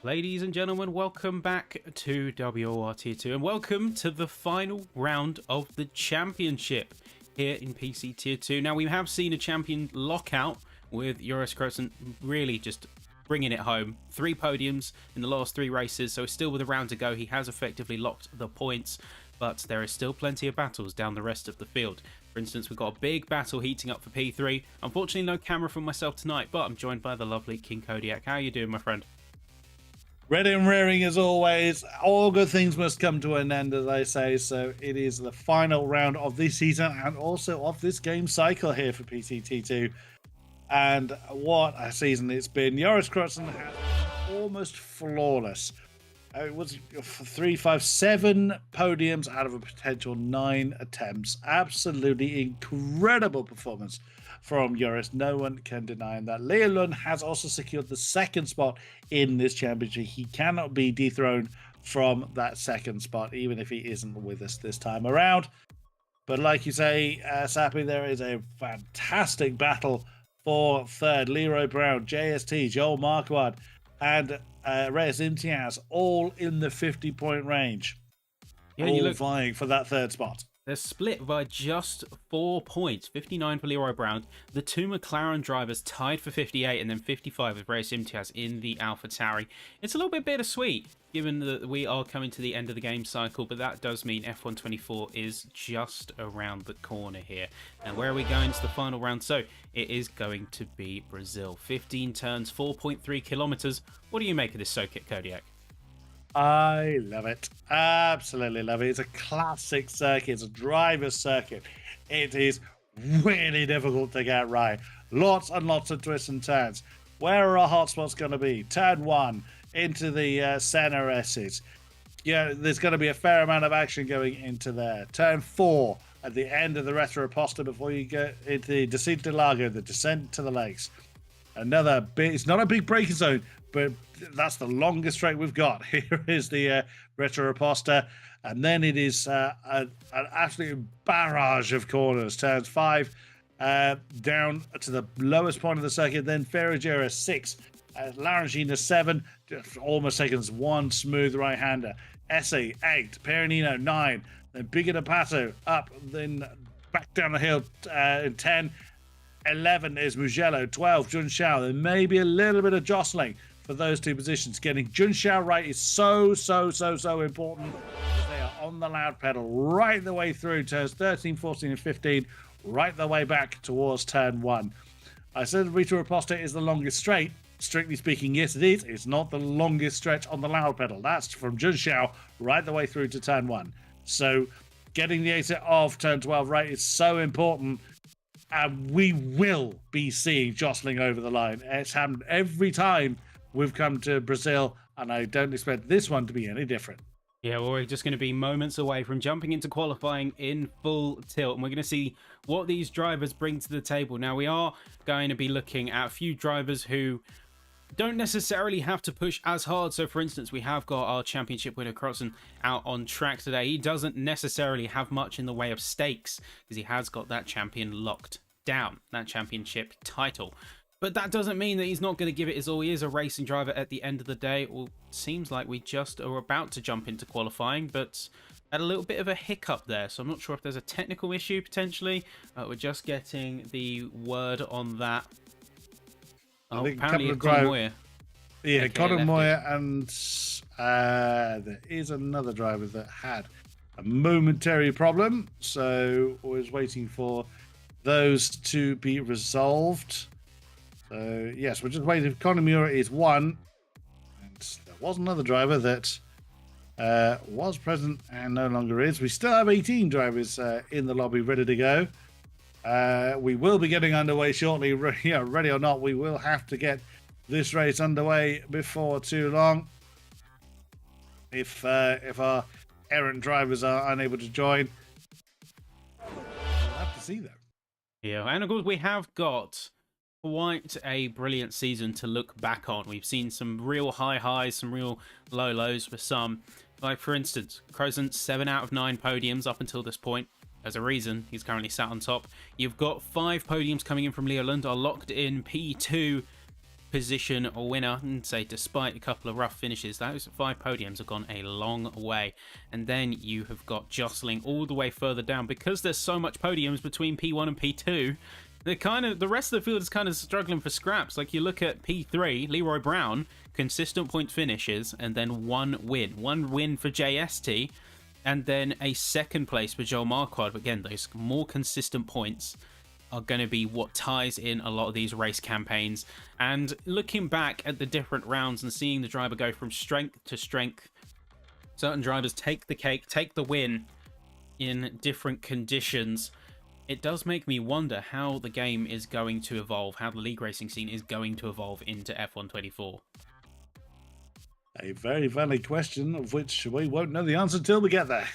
Ladies and gentlemen, welcome back to WOR Tier 2 and welcome to the final round of the championship here in PC Tier 2. Now, we have seen a champion lockout with Joris Kroesen really just bringing it home. 3 podiums in the last 3 races, so still with a round to go. He has effectively locked the points, but there is still plenty of battles down the rest of the field. For instance, we've got a big battle heating up for P3. Unfortunately, no camera from myself tonight, but I'm joined by the lovely King Kodiak. How are you doing, my friend? Ready and rearing as always. All good things must come to an end, as I say. So it is the final round of this season and also of this game cycle here for PCT2. And what a season it's been. Joris Kroesen has almost flawless. It was 3, 5, 7 podiums out of a potential 9 attempts. Absolutely incredible performance from Joris. No one can deny that. Leo Lund has also secured the 2nd spot in this championship. He cannot be dethroned from that 2nd spot, even if he isn't with us this time around. But like you say, Sappy, there is a fantastic battle for 3rd. Leroy Brown, JST, Joel Marquardt, and Reyes Imtiaz, all in the 50-point range. Yeah, all vying for that 3rd spot. They're split by just 4 points. 59 for Leroy Brown. The 2 McLaren drivers tied for 58 and then 55 with Reyes Imtiaz in the AlphaTauri. It's a little bit bittersweet given that we are coming to the end of the game cycle, but that does mean F124 is just around the corner here. And where are we going to the final round? So it is going to be Brazil. 15 turns, 4.3 kilometers. What do you make of this circuit, Kodiak? I love it. Absolutely love it. It's a classic circuit. It's a driver's circuit. It is really difficult to get right. Lots and lots of twists and turns. Where are our hotspots going to be? Turn 1 into the center S's. Yeah, there's going to be a fair amount of action going into there. Turn 4 at the end of the Retro Aposta before you get into the Descent to Lago, the descent to the lakes. Another big, it's not a big braking zone, but that's the longest straight we've got. Here is the Retro Aposta, and then it is an absolute barrage of corners. Turns 5 down to the lowest point of the circuit, then Ferragera 6, Larangina 7, almost taking us 1 smooth right-hander. Esse 8, Peronino 9, then Bigger Pato up, then back down the hill in 10. 11 is Mugello, 12 Junshao. There may be a little bit of jostling for those 2 positions. Getting Junshao right is so important. They are on the loud pedal right the way through turns 13, 14, and 15, right the way back towards turn 1. I said Rita Aposta is the longest straight. Strictly speaking, yes, it is. It's not the longest stretch on the loud pedal. That's from Junshao right the way through to turn 1. So getting the exit of turn 12 right is so important. And we will be seeing jostling over the line. It's happened every time we've come to Brazil, and I don't expect this one to be any different. Yeah, well, we're just going to be moments away from jumping into qualifying in full tilt, and we're going to see what these drivers bring to the table. Now, we are going to be looking at a few drivers who don't necessarily have to push as hard. So, for instance, we have got our championship winner Kroesen out on track today. He doesn't necessarily have much in the way of stakes because he has got that champion locked down, that championship title. But that doesn't mean that he's not going to give it his all. He is a racing driver at the end of the day. Well, seems like we just are about to jump into qualifying, but had a little bit of a hiccup there. So I'm not sure if there's a technical issue potentially. We're just getting the word on that. Oh, apparently Conor Moyer. Yeah, Conor Moyer, and there is another driver that had a momentary problem. So I was waiting for those to be resolved. So yes, we're just waiting. Conor Moyer is 1. And there was another driver that was present and no longer is. We still have 18 drivers in the lobby ready to go. We will be getting underway shortly. Ready or not, we will have to get this race underway before too long. If our errant drivers are unable to join, we'll have to see them. Yeah, and of course we have got quite a brilliant season to look back on. We've seen some real high highs, some real low lows for some. Like, for instance, Kroesen, 7 out of 9 podiums up until this point. There's a reason he's currently sat on top. You've got 5 podiums coming in from Leo Lund, are locked in P2 position winner, and say despite a couple of rough finishes, those 5 podiums have gone a long way. And then you have got jostling all the way further down, because there's so much podiums between P1 and P2. The rest of the field is kind of struggling for scraps. Like, you look at P3, Leroy Brown, consistent point finishes, and then one win for JST, and then a second place for Joel Marquardt. But again, those more consistent points are going to be what ties in a lot of these race campaigns. And looking back at the different rounds and seeing the driver go from strength to strength, certain drivers take the cake, take the win in different conditions. It does make me wonder how the game is going to evolve, how the league racing scene is going to evolve into F1 24. A very valid question, of which we won't know the answer till we get there.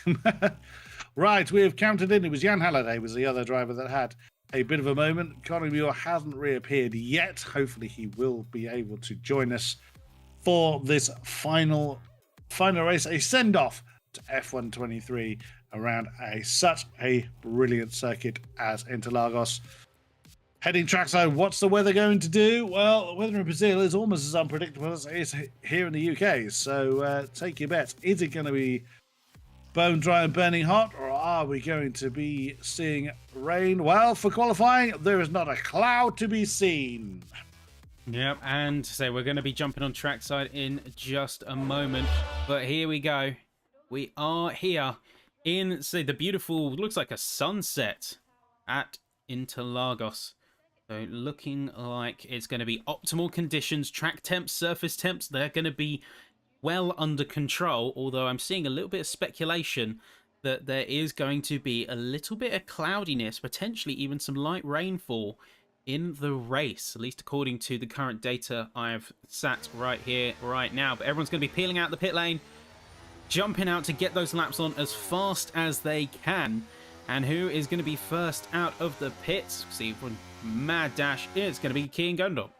Right, we have counted in. It was Jan Halliday was the other driver that had a bit of a moment. Conor Muir hasn't reappeared yet. Hopefully he will be able to join us for this final race, a send-off to F1 23 around such a brilliant circuit as Interlagos. Heading trackside, what's the weather going to do? Well, the weather in Brazil is almost as unpredictable as it is here in the UK. So take your bets. Is it going to be bone dry and burning hot, or are we going to be seeing rain? Well, for qualifying, there is not a cloud to be seen. Yep, and so we're going to be jumping on trackside in just a moment. But here we go. We are here in, say, the beautiful, looks like a sunset at Interlagos. So looking like it's going to be optimal conditions. Track temps, surface temps, they're going to be well under control, although I'm seeing a little bit of speculation that there is going to be a little bit of cloudiness, potentially even some light rainfall in the race, at least according to the current data I've sat right here, right now. But everyone's going to be peeling out the pit lane, jumping out to get those laps on as fast as they can. And who is going to be first out of the pits? See, from mad dash, it's going to be Kian Gundor.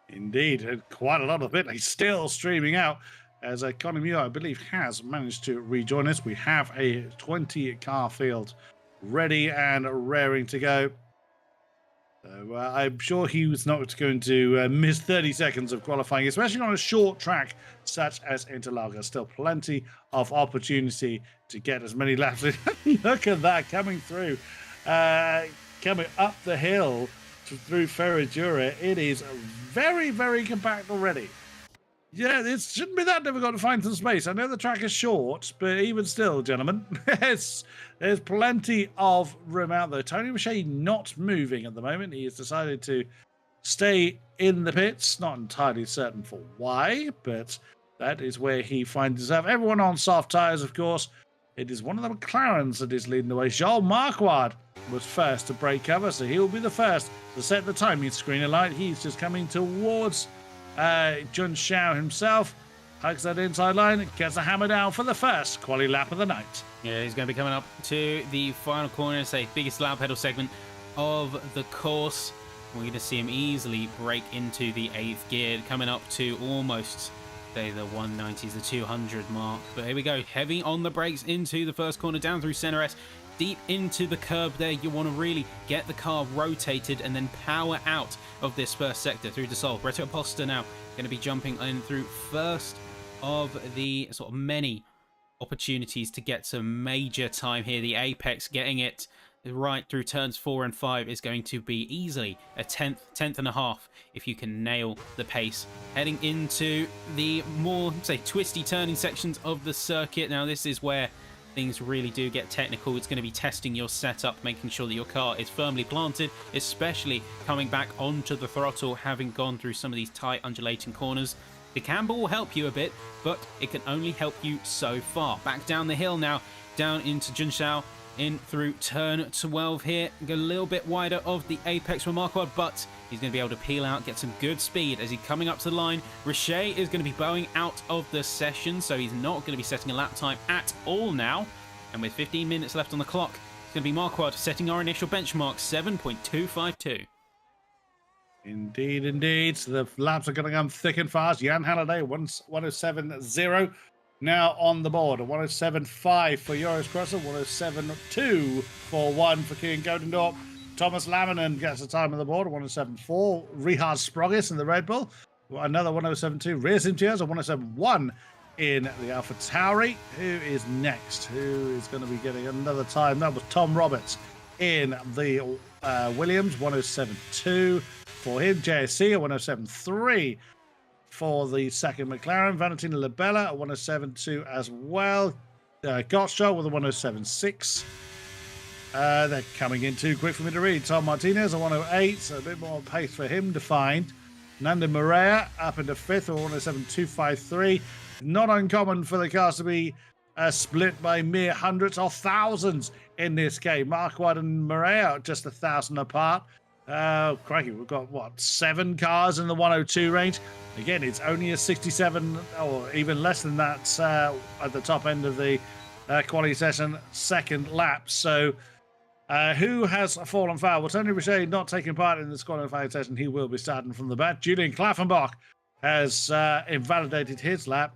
Indeed, quite a lot of it. He's still streaming out as Conor Muir, I believe, has managed to rejoin us. We have a 20-car field ready and raring to go. So I'm sure he was not going to miss 30 seconds of qualifying, especially on a short track such as Interlagos. Still plenty of opportunity to get as many laps in. Look at that coming through, coming up the hill through Ferradura. It is very, very compact already. Yeah, it shouldn't be that difficult to find some space. I know the track is short, but even still, gentlemen, there's plenty of room out there. Tony Richet not moving at the moment. He has decided to stay in the pits. Not entirely certain for why, but that is where he finds himself. Everyone on soft tyres, of course. It is one of the McLarens that is leading the way. Joel Marquardt was first to break cover, so he'll be the first to set the timing screen alight. He's just coming towards Jun Xiao himself. Hugs that inside line, gets the hammer down for the first quali lap of the night. Yeah, he's going to be coming up to the final corner, say biggest loud pedal segment of the course. We're going to see him easily break into the 8th gear, coming up to almost, say, the 190s, the 200 mark. But here we go, heavy on the brakes into the first corner, down through center S, deep into the curb there. You want to really get the car rotated and then power out of this first sector through Desault. Reto Aposta now going to be jumping in through first of the sort of many opportunities to get some major time here. The apex, getting it right through turns 4 and 5 is going to be easily a tenth and a half if you can nail the pace. Heading into the more, say, twisty turning sections of the circuit. Now this is where things really do get technical. It's going to be testing your setup, making sure that your car is firmly planted, especially coming back onto the throttle, having gone through some of these tight undulating corners. The camber will help you a bit, but it can only help you so far. Back down the hill now, down into Junshao, in through turn 12 here. Go a little bit wider of the apex for Marquardt, but he's going to be able to peel out, get some good speed as he's coming up to the line. Richet is going to be bowing out of the session, so he's not going to be setting a lap time at all now. And with 15 minutes left on the clock, it's going to be Marquardt setting our initial benchmark, 7.252. Indeed, indeed. So the laps are going to come thick and fast. Jan Halliday, 107.0 now on the board. 107.5 for Joris Crosser, 107.2 for 1 for Kian Godendorp. Thomas Laminen gets a time on the board, 107.4. Richard Sprogis in the Red Bull, another 107.2. Rear Simtiers, a 107.1 in the Alpha Tauri. Who is next? Who is going to be getting another time? That was Tom Roberts in the Williams, 107.2 for him. JSC, a 107.3 for the second McLaren. Valentino Labella, a 107.2 as well. Gottschalk with a 107.6. They're coming in too quick for me to read. Tom Martinez, a 108, so a bit more pace for him to find. Nando Morea up into fifth, a 107.253. Not uncommon for the cars to be split by mere hundreds or thousands in this game. Marquardt and Morea just 1,000 apart. Crikey, we've got, what, 7 cars in the 102 range? Again, it's only a 67, or even less than that at the top end of the quality session, second lap. So who has fallen foul? Well, Tony Richet not taking part in this qualifying session. He will be starting from the back. Julian Klaffenbach has invalidated his lap.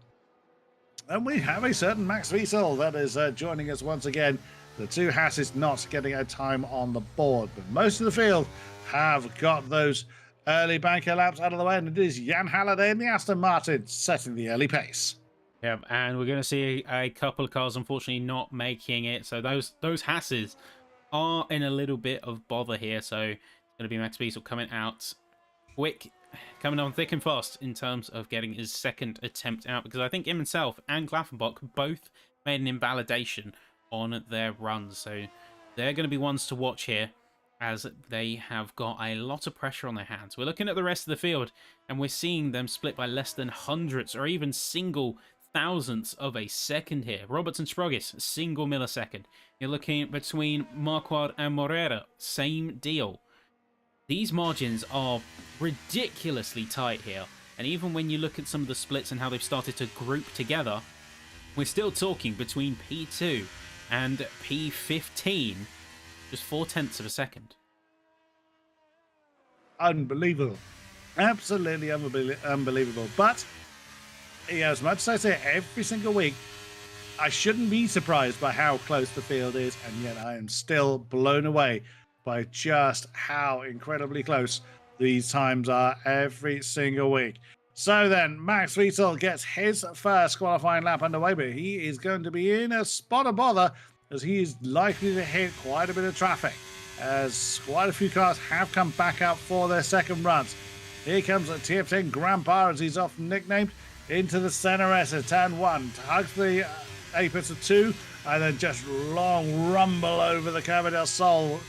And we have a certain Max Wiesel that is joining us once again. The two Hasses not getting a time on the board, but most of the field have got those early banker laps out of the way, and it is Jan Halliday in the Aston Martin setting the early pace. Yep, and we're going to see a couple of cars unfortunately not making it. So those Hasses are in a little bit of bother here. So it's going to be Max Wiesel coming out quick, coming on thick and fast in terms of getting his second attempt out, because I think himself and Klaffenbach both made an invalidation on their runs. So they're going to be ones to watch here, as they have got a lot of pressure on their hands. We're looking at the rest of the field, and we're seeing them split by less than hundredths or even single thousandths of a second here. Roberts and Sprogis, single millisecond. You're looking between Marquardt and Morera, same deal. These margins are ridiculously tight here, and even when you look at some of the splits and how they've started to group together, we're still talking between P2 and P15, just 0.4 of a second. Unbelievable. Absolutely unbelievable. But, as much as I say every single week, I shouldn't be surprised by how close the field is, and yet I am still blown away by just how incredibly close these times are every single week. So then, Max Wiesel gets his first qualifying lap underway, but he is going to be in a spot of bother, as he is likely to hit quite a bit of traffic, as quite a few cars have come back up for their second runs. Here comes a TF10 Grandpa, as he's often nicknamed, into the center exit, turn 1, hugs the apex of 2, and then just long rumble over the Curva del Sol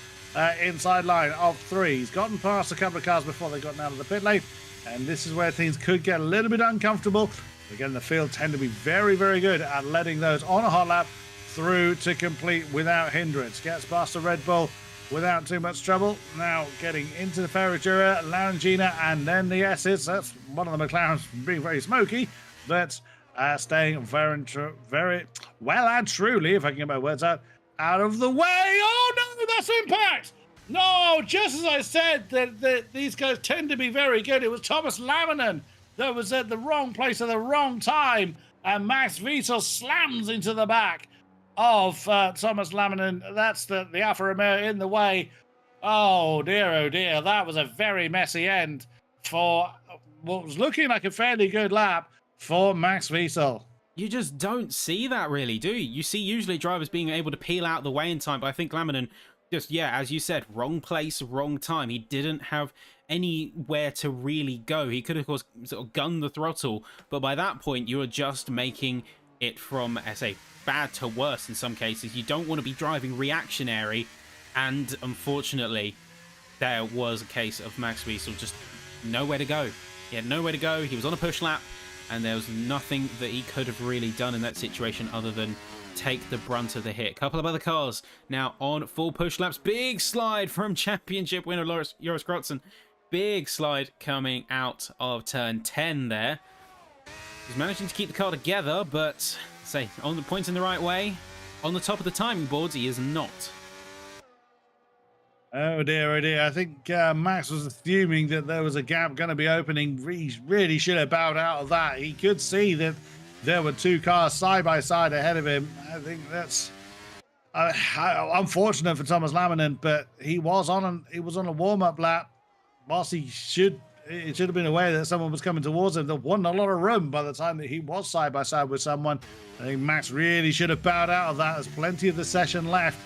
inside line of 3. He's gotten past a couple of cars before they've gotten out of the pit lane, and this is where things could get a little bit uncomfortable. Again, the field tend to be very, very good at letting those on a hot lap through to complete without hindrance. Gets past the Red Bull without too much trouble. Now getting into the Ferragina, Larangina, and then the S's. That's one of the McLarens being very smoky, but staying very well and truly, if I can get my words out of the way. Oh no, that's impact! No, just as I said, that these guys tend to be very good. It was Thomas Laminen that was at the wrong place at the wrong time, and Max Wiesel slams into the back of Thomas Laminen. That's the Alfa Romeo in the way. Oh dear, that was a very messy end for what was looking like a fairly good lap for Max Wiesel. You just don't see that really, do you? You see usually drivers being able to peel out the way in time, but I think Laminen just, as you said, wrong place, wrong time. He didn't have anywhere to really go. He could, of course, sort of gunned the throttle, but by that point, you are just making it from, I say, bad to worse in some cases. You don't want to be driving reactionary, and unfortunately, there was a case of Max Wiesel just nowhere to go. He had nowhere to go. He was on a push lap, and there was nothing that he could have really done in that situation other than take the brunt of the hit. A couple of other cars now on full push laps. Big slide from championship winner Joris Grotzen. Big slide coming out of turn 10 there. He's managing to keep the car together, but say on the points in the right way. On the top of the timing boards, he is not. Oh dear. I think Max was assuming that there was a gap going to be opening. He really should have bowed out of that. He could see that there were 2 cars side by side ahead of him. I think that's Unfortunate for Thomas Laminen, but he was on a warm-up lap. Whilst it should have been aware that someone was coming towards him. There wasn't a lot of room by the time that he was side by side with someone. I think Max really should have bowed out of that. There's plenty of the session left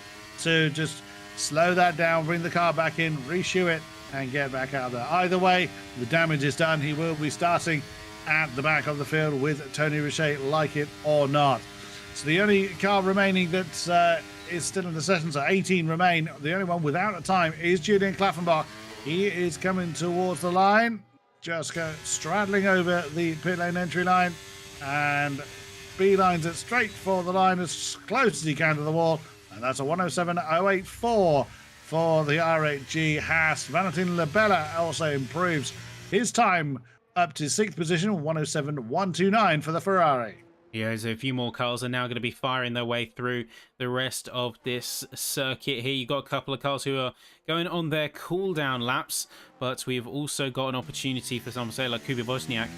to just slow that down, bring the car back in, reshoe it, and get back out there. Either way, the damage is done. He will be starting at the back of the field with Tony Richet, like it or not. So the only car remaining that is still in the session, so 18 remain. The only one without a time is Julian Klaffenbach. He is coming towards the line, just straddling over the pit lane entry line, and beelines it straight for the line as close as he can to the wall. And that's a 107.084 for the R8G Haas. Valentin Labella also improves his time up to 6th position, 107.129 for the Ferrari. Yeah, so a few more cars are now going to be firing their way through the rest of this circuit here. You've got a couple of cars who are going on their cool-down laps, but we've also got an opportunity for someone, say, like Kuba Wozniak.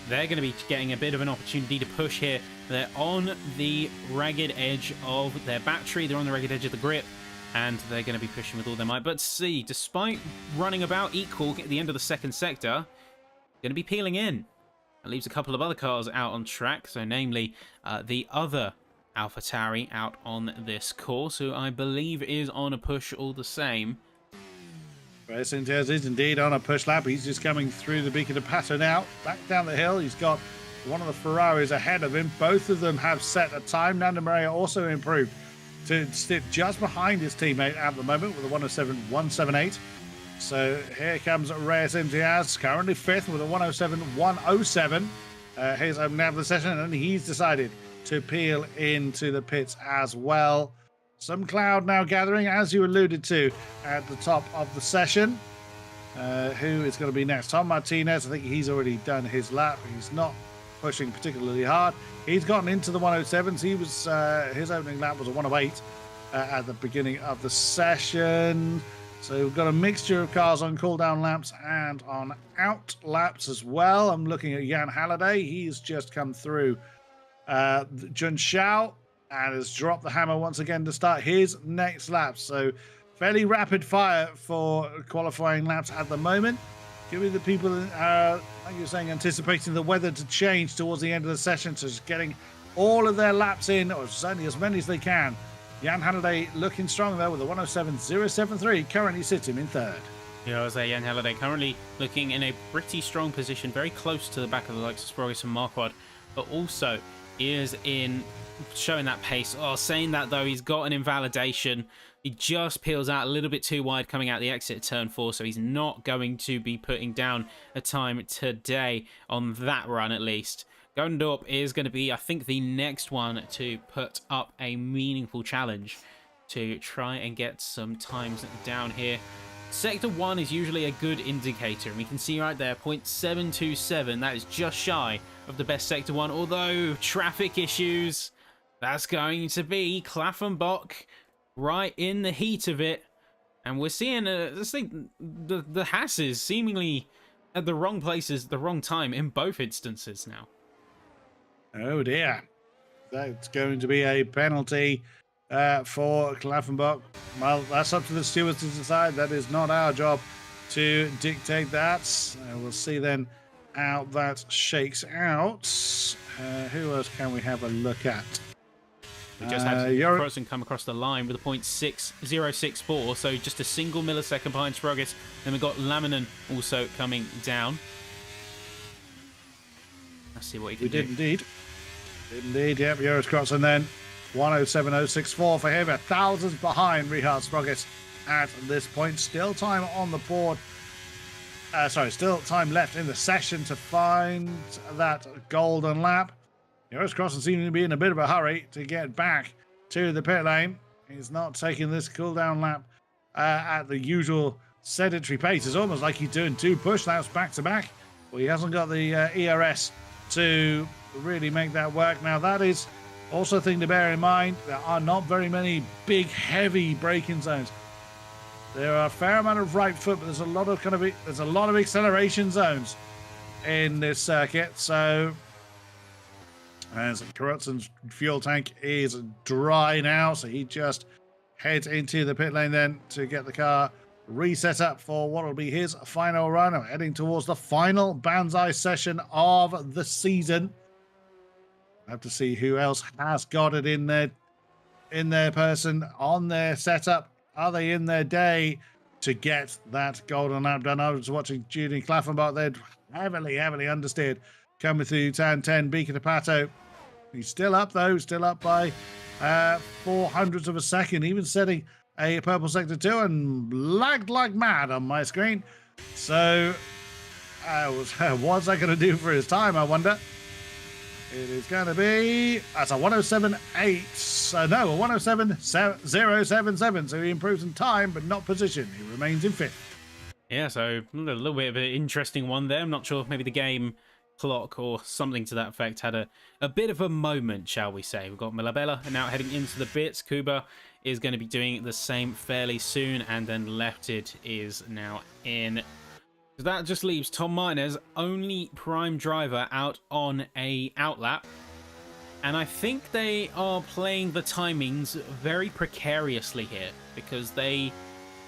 They're going to be getting a bit of an opportunity to push here. They're on the ragged edge of their battery. They're on the ragged edge of the grip, and they're going to be pushing with all their might. But see, despite running about equal at the end of the second sector, going to be peeling in. It leaves a couple of other cars out on track, so namely the other AlphaTauri out on this course, who I believe is on a push all the same. Sintes is indeed on a push lap. He's just coming through the Beacon of Pato now, back down the hill. He's got one of the Ferraris ahead of him. Both of them have set a time. Nando Maria also improved to sit just behind his teammate at the moment with a 107.178. So here comes Reyes Imtiaz, currently 5th with a 107.107. He's opening out the session, and he's decided to peel into the pits as well. Some cloud now gathering, as you alluded to, at the top of the session. Who is going to be next? Tom Martinez. I think he's already done his lap. He's not pushing particularly hard. He's gotten into the 107s. He was his opening lap was a 108 at the beginning of the session. So we've got a mixture of cars on cool-down laps and on out laps as well. I'm looking at Jan Halliday. He's just come through Jun Xiao and has dropped the hammer once again to start his next lap. So fairly rapid fire for qualifying laps at the moment. Give me the people, like you're saying, anticipating the weather to change towards the end of the session. So just getting all of their laps in, or certainly as many as they can. Jan Halliday looking strong, though, with a 107.073, currently sits him in 3rd. Yeah, I was there, Jan Halliday currently looking in a pretty strong position, very close to the back of the likes of Sprogus and Marquardt, but also is in showing that pace. Oh, saying that, though, he's got an invalidation. He just peels out a little bit too wide coming out the exit of turn 4, so he's not going to be putting down a time today on that run, at least. Gondorp is going to be, I think, the next one to put up a meaningful challenge to try and get some times down here. Sector 1 is usually a good indicator, and we can see right there, 0.727. That is just shy of the best Sector 1, although traffic issues, that's going to be Klaffenbach right in the heat of it. And we're seeing, let's think, the Hasses seemingly at the wrong places at the wrong time in both instances now. Oh dear. That's going to be a penalty for Klaffenbach. Well, that's up to the stewards to decide. That is not our job to dictate that. We'll see then how that shakes out. Who else can we have a look at? We just had Croson come across the line with a 0.6064, so just a single millisecond behind Sprogus. Then we've got Laminen also coming down. Let's see what he can do. We did indeed. Yep, Joris Croson then 107.064 for him, 1,000 behind Richard Sprogus at this point. Still time on the board. Still time left in the session to find that golden lap. Joris Croson seeming to be in a bit of a hurry to get back to the pit lane. He's not taking this cool down lap at the usual sedentary pace. It's almost like he's doing 2 push laps back to back. Well, he hasn't got the ERS to really make that work. Now, that is also a thing to bear in mind. There are not very many big, heavy braking zones. There are a fair amount of right foot, but there's a lot of acceleration zones in this circuit. So as Karutson's fuel tank is dry now, so he just heads into the pit lane then to get the car reset up for what will be his final run. I'm heading towards the final Banzai session of the season. I have to see who else has got it in their person, on their setup. Are they in their day to get that golden lap done? I was watching Julian Claffenbach there, heavily understeered, coming through turn 10, Beacon to Pato. He's still up though, still up by 400ths of a second, even setting a purple sector 2 and lagged like mad on my screen. So what's that going to do for his time, I wonder? It is going to be, that's a 107.8, no, a 107.077, so he improves in time, but not position. He remains in 5th. Yeah, so a little bit of an interesting one there. I'm not sure if maybe the game clock or something to that effect had a bit of a moment, shall we say. We've got Milabella now heading into the bits. Kuba is going to be doing the same fairly soon, and then Lefted is now in. So that just leaves Tom Martinez, only prime driver, out on a outlap. And I think they are playing the timings very precariously here, because they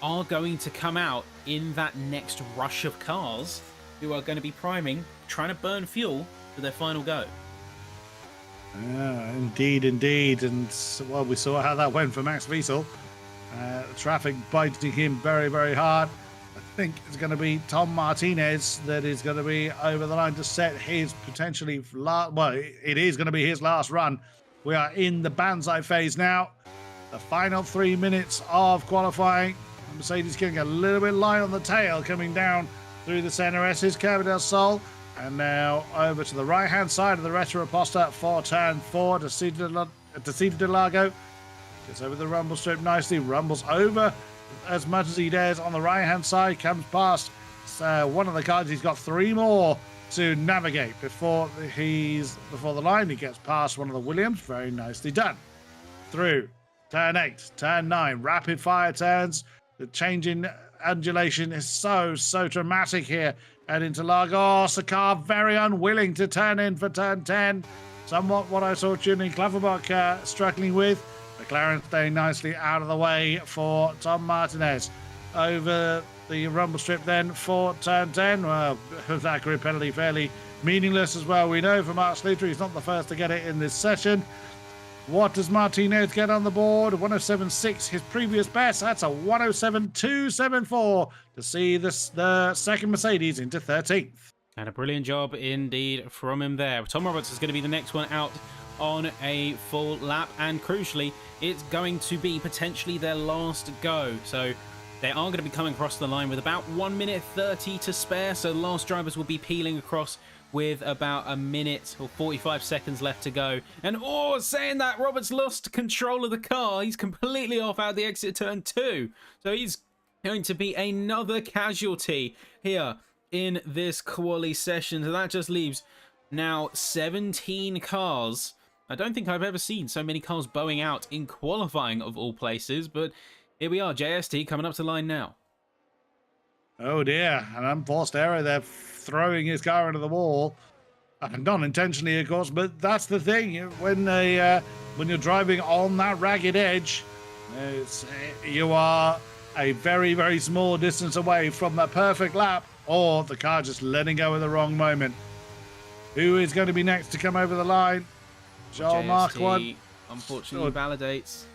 are going to come out in that next rush of cars who are going to be priming, trying to burn fuel for their final go. Yeah, indeed. And, well, we saw how that went for Max Wiesel. Traffic biting him very, very hard. I think it's going to be Tom Martinez that is going to be over the line to set his potentially it is going to be his last run. We are in the Banzai phase now. The final 3 minutes of qualifying. Mercedes getting a little bit light on the tail, coming down through the center S's, Curva del Sol, and now over to the right-hand side of the Retro Aposta for turn 4 to Cedar de Lago. Gets over the rumble strip nicely, rumbles over as much as he dares on the right-hand side, comes past one of the cars. He's got 3 more to navigate before the line. He gets past one of the Williams. Very nicely done. Through turn 8, turn 9, rapid fire turns. The changing undulation is so dramatic here at Interlago. Sakar very unwilling to turn in for turn 10. Somewhat what I saw Julian Claffenbach struggling with. McLaren staying nicely out of the way for Tom Martinez. Over the rumble strip then for turn 10. Well, that grid penalty fairly meaningless as well. We know from Mark Slater, he's not the first to get it in this session. What does Martinez get on the board? 107.6, his previous best. That's a 107.274 to see the second Mercedes into 13th. And a brilliant job indeed from him there. Tom Roberts is going to be the next one out on a full lap, and crucially, it's going to be potentially their last go. So they are going to be coming across the line with about 1 minute 30 to spare. So the last drivers will be peeling across with about a minute or 45 seconds left to go. And saying that, Roberts lost control of the car. He's completely off out the exit turn 2. So he's going to be another casualty here in this quali session. So that just leaves now 17 cars. I don't think I've ever seen so many cars bowing out in qualifying of all places, but here we are, JST coming up to line now. Oh dear, an unforced error there, throwing his car into the wall. Not intentionally, of course, but that's the thing. When you're driving on that ragged edge, you are a very, very small distance away from the perfect lap, or the car just letting go at the wrong moment. Who is going to be next to come over the line? Joel Marquardt unfortunately validates.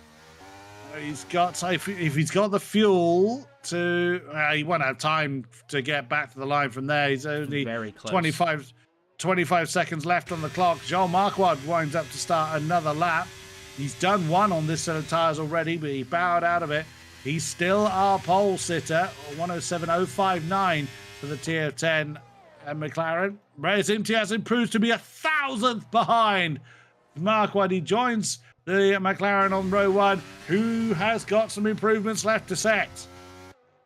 He's got, if he's got the fuel to, he won't have time to get back to the line from there. He's only very close. 25 seconds left on the clock. Joel Marquardt winds up to start another lap. He's done one on this set of tyres already, but he bowed out of it. He's still our pole sitter, 107.059 for the TF10 and McLaren. Reyes Imtiaz improves to be 1,000th behind Marquardt. He joins the McLaren on row 1, who has got some improvements left to set.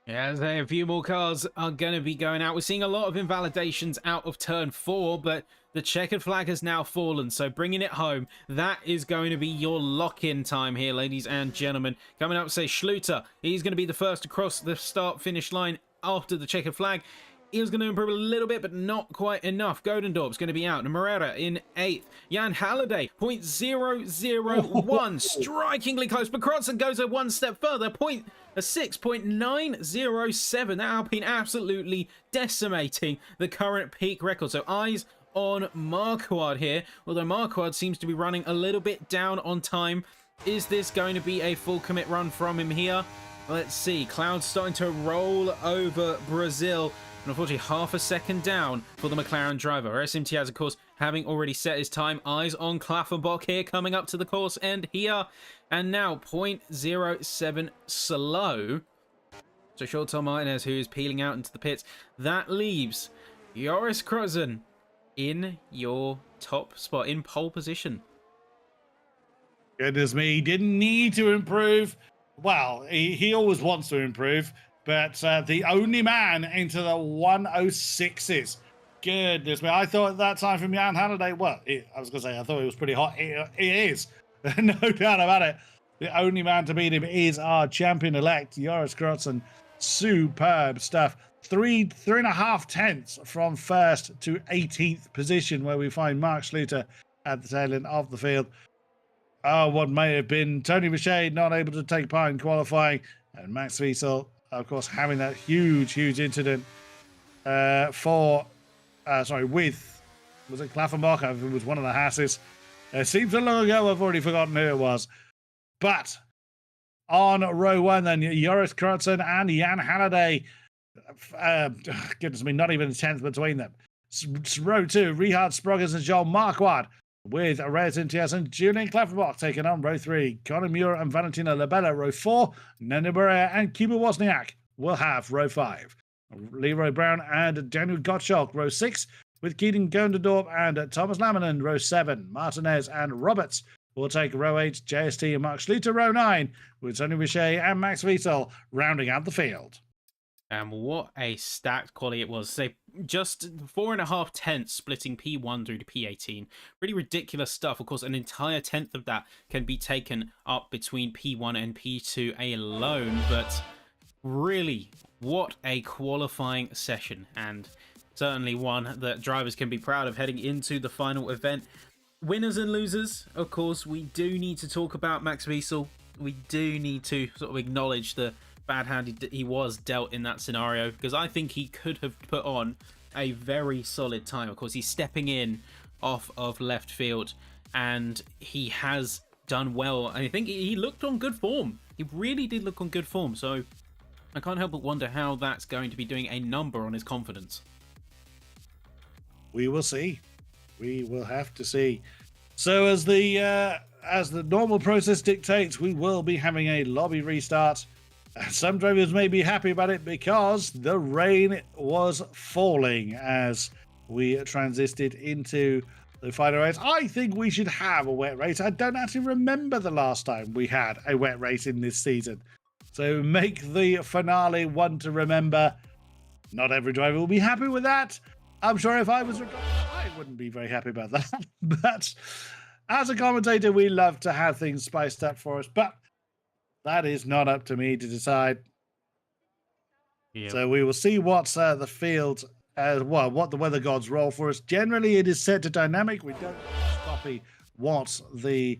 Yeah, a few more cars are going to be going out. We're seeing a lot of invalidations out of turn 4, but the checkered flag has now fallen, so bringing it home, that is going to be your lock-in time here, ladies and gentlemen. Coming up, say Schluter. He's going to be the first to cross the start-finish line after the checkered flag. He was going to improve a little bit, but not quite enough. Godendorp's going to be out. Morera in 8th. Jan Halliday, 0.001. Strikingly close. But Crotzen goes one step further. 6.907. That Alpine absolutely decimating the current peak record. So eyes on Marquardt here. Although Marquardt seems to be running a little bit down on time. Is this going to be a full commit run from him here? Let's see. Cloud's starting to roll over Brazil. And unfortunately, half a second down for the McLaren driver. SMTaz, of course, having already set his time. Eyes on Klaffenbach here, coming up to the course end here. And now 0.07 slow. So Chantal Martinez, who is peeling out into the pits. That leaves Joris Krozen in your top spot, in pole position. Goodness me, he didn't need to improve. Well, he always wants to improve. But the only man into the 106s. Goodness me. I thought at that time from Jan Halliday, well, I was going to say, I thought it was pretty hot. It is. No doubt about it. The only man to beat him is our champion-elect, Joris Krotzen. Superb stuff. 3.5 tenths from 1st to 18th position, where we find Mark Schluter at the tail end of the field. What may have been Tony Richet not able to take part in qualifying, and Max Wiesel, of course, having that huge incident with, was it Klaffenbach? It was one of the Hasses. It seems so long ago, I've already forgotten who it was. But on row 1, then, Joris Krotzen and Jan Halliday. Goodness me, not even a tenth between them. Row 2, Richard Sproggers and Jean Marquardt, with Reyes Intias and Julian Klaffenbach taking on row 3. Conor Muir and Valentina Labella, row 4. Nando Barrea and Kuba Wozniak will have row 5. Leroy Brown and Daniel Gottschalk, row 6, with Keaton Gondendorp and Thomas Laminen, row 7. Martinez and Roberts will take row 8. JST and Mark Schluter, row 9, with Tony Richet and Max Wiesel rounding out the field. And what a stacked quality it was. Say just 4.5 tenths splitting P1 through to P18. Really ridiculous stuff. Of course, an entire tenth of that can be taken up between P1 and P2 alone. But really, what a qualifying session. And certainly one that drivers can be proud of heading into the final event. Winners and losers, of course, we do need to talk about Max Wiesel. We do need to sort of acknowledge the bad hand he was dealt in that scenario, because I think he could have put on a very solid time. Of course, he's stepping in off of left field, and he has done well. And I think he looked on good form. He really did look on good form. So I can't help but wonder how that's going to be doing a number on his confidence. We will see. We will have to see. So as the normal process dictates, we will be having a lobby restart. Some drivers may be happy about it because the rain was falling as we transited into the final race. I think we should have a wet race. I don't actually remember the last time we had a wet race in this season. So make the finale one to remember. Not every driver will be happy with that. I'm sure if I was a driver, I wouldn't be very happy about that. But as a commentator, we love to have things spiced up for us. But that is not up to me to decide. Yep. So we will see what the field, what the weather gods roll for us. Generally, it is set to dynamic. We don't copy what the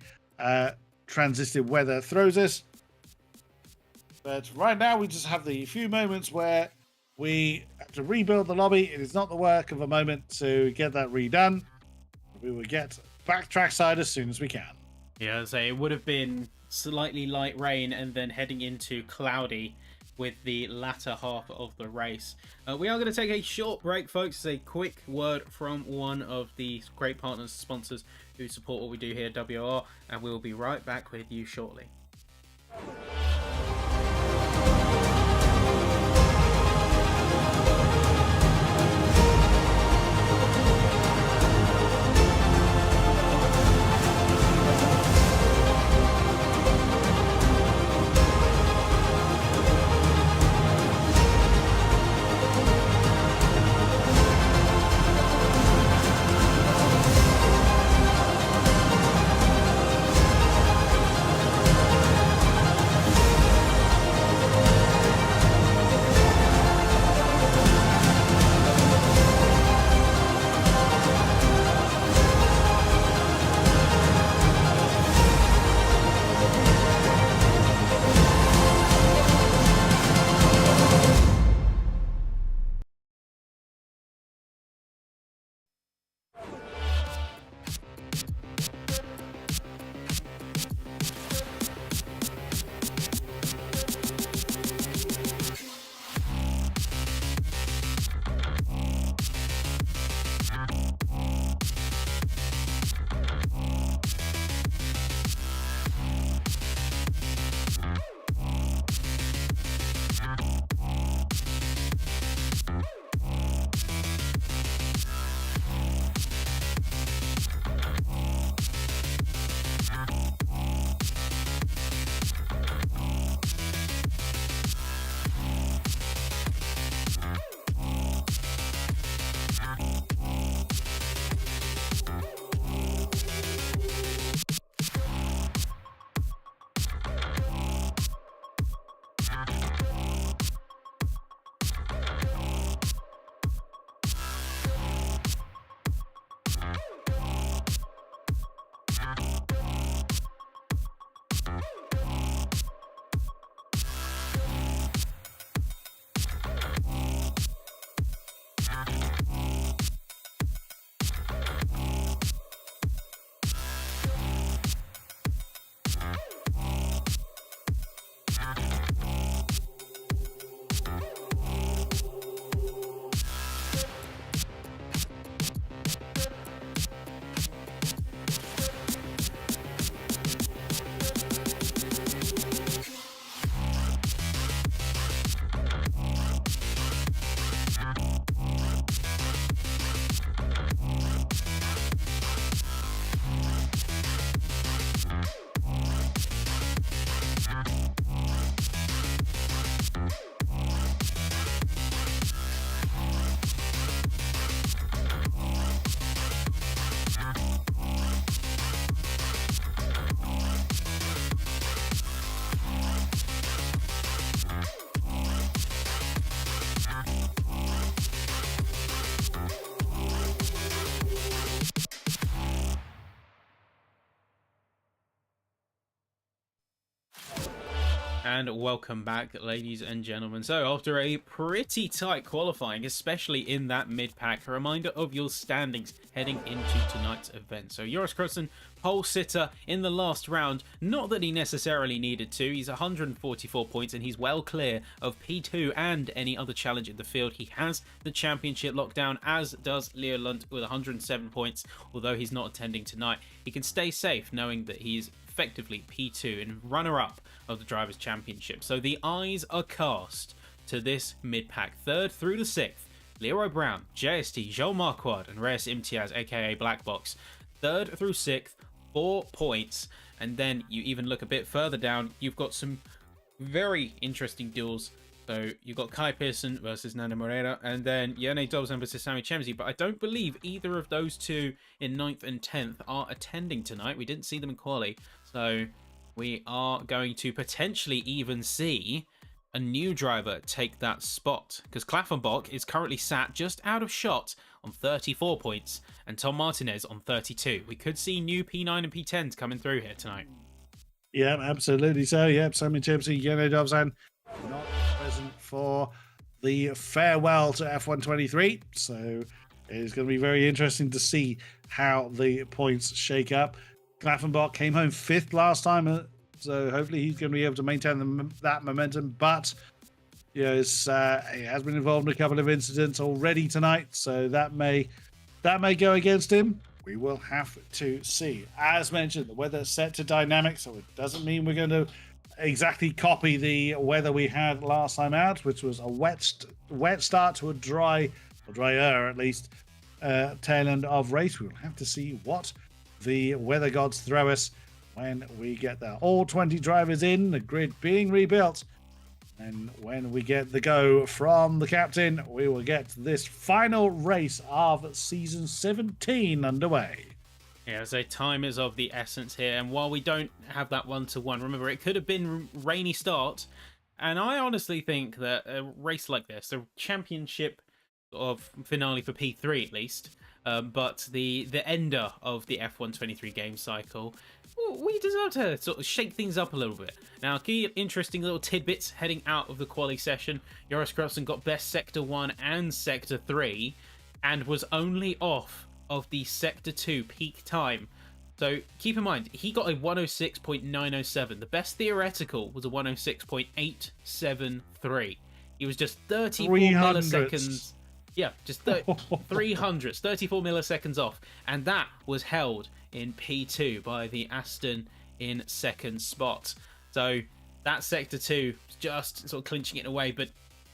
transistive weather throws us. But right now, we just have the few moments where we have to rebuild the lobby. It is not the work of a moment to get that redone. We will get back trackside as soon as we can. Yeah, so it would have been slightly light rain and then heading into cloudy with the latter half of the race. We are going to take a short break, folks. It's a quick word from one of the great partners, sponsors who support what we do here at WOR, and we'll be right back with you shortly. And welcome back, ladies and gentlemen. So, after a pretty tight qualifying, especially in that mid-pack, a reminder of your standings heading into tonight's event. So, Joris Krossen, pole sitter in the last round. Not that he necessarily needed to. He's 144 points and he's well clear of P2 and any other challenge in the field. He has the championship lockdown, as does Leo Lund with 107 points. Although he's not attending tonight, he can stay safe knowing that he's effectively P2 and runner-up of the Drivers' Championship. So the eyes are cast to this mid-pack. 3rd through to 6th, Leroy Brown, JST, Joel Marquardt, and Reyes Imtiaz, aka Black Box. 3rd through 6th, 4 points. And then you even look a bit further down, you've got some very interesting duels. So you've got Kai Pearson versus Nando Moreira, and then Yone Dobson versus Sammy Chemsey. But I don't believe either of those two in 9th and 10th are attending tonight. We didn't see them in quali. So we are going to potentially even see a new driver take that spot, because Klaffenbach is currently sat just out of shot on 34 points and Tom Martinez on 32. We could see new P9 and P10s coming through here tonight. Yeah, absolutely. So, yeah, Sammy Chemsey, Yone Dobson not present for the farewell to F123. So it's going to be very interesting to see how the points shake up. Klaffenbach came home 5th last time, so hopefully he's going to be able to maintain that momentum. But he has been involved in a couple of incidents already tonight, so that may go against him. We will have to see. As mentioned, the weather is set to dynamic, so it doesn't mean we're going to exactly copy the weather we had last time out, which was a wet start to a drier at least, tail end of race. We'll have to see what the weather gods throw us when we get there. All 20 drivers in, the grid being rebuilt. And when we get the go from the captain, we will get this final race of season 17 underway. Yeah, so time is of the essence here. And while we don't have that 1-to-1, remember, it could have been rainy start. And I honestly think that a race like this, the championship of finale for P3 at least, but the ender of the F123 game cycle, we deserve to sort of shake things up a little bit. Now, key interesting little tidbits heading out of the quali session. Joris Krossen got best Sector 1 and Sector 3 and was only off of the Sector 2 peak time. So keep in mind, he got a 106.907. The best theoretical was a 106.873. He was just 34 milliseconds. Yeah, just 300s, 34 milliseconds off. And that was held in P2 by the Aston in 2nd spot. So that Sector 2 just sort of clinching it away, but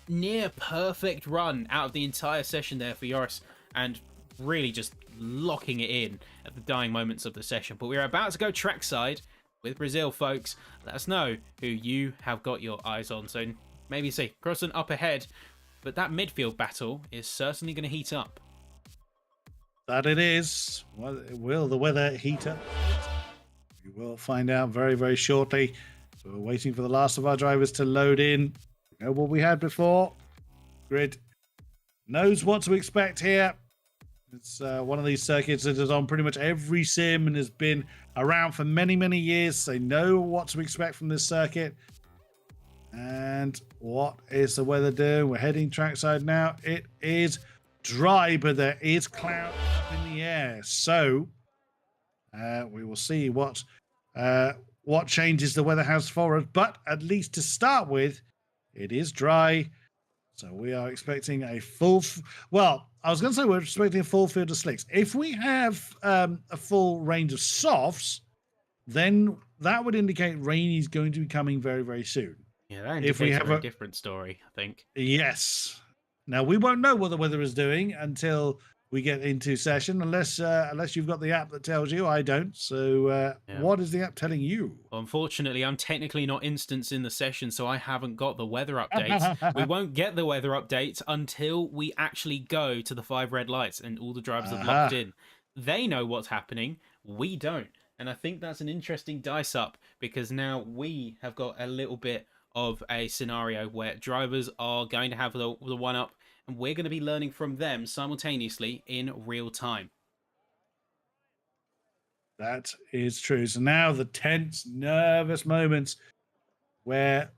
near perfect run out of the entire session there for Joris, and really just locking it in at the dying moments of the session. But we're about to go trackside with Brazil, folks. Let us know who you have got your eyes on. So maybe see Krossen up ahead, but that midfield battle is certainly going to heat up. That it is. Well, will the weather heat up? We will find out very, very shortly. So we're waiting for the last of our drivers to load in. You know what we had before? Grid knows what to expect here. It's one of these circuits that is on pretty much every sim and has been around for many, many years. They know what to expect from this circuit. And what is the weather doing? We're heading trackside now. It is dry, but there is cloud up in the air. So we will see what changes the weather has for us. But at least to start with, it is dry. So we are expecting a full... Well, I was going to say we're expecting a full field of slicks. If we have a full range of softs, then that would indicate rain is going to be coming very, very soon. Yeah, that indicates a different story, I think. Yes. Now, we won't know what the weather is doing until we get into session, unless you've got the app that tells you. I don't. So What is the app telling you? Well, unfortunately, I'm technically not instanced in the session, so I haven't got the weather updates. We won't get the weather updates until we actually go to the 5 red lights and all the drivers have locked in. They know what's happening. We don't. And I think that's an interesting dice up, because now we have got a little bit of a scenario where drivers are going to have the one up, and we're going to be learning from them simultaneously in real time. That is true. So now the tense, nervous moments where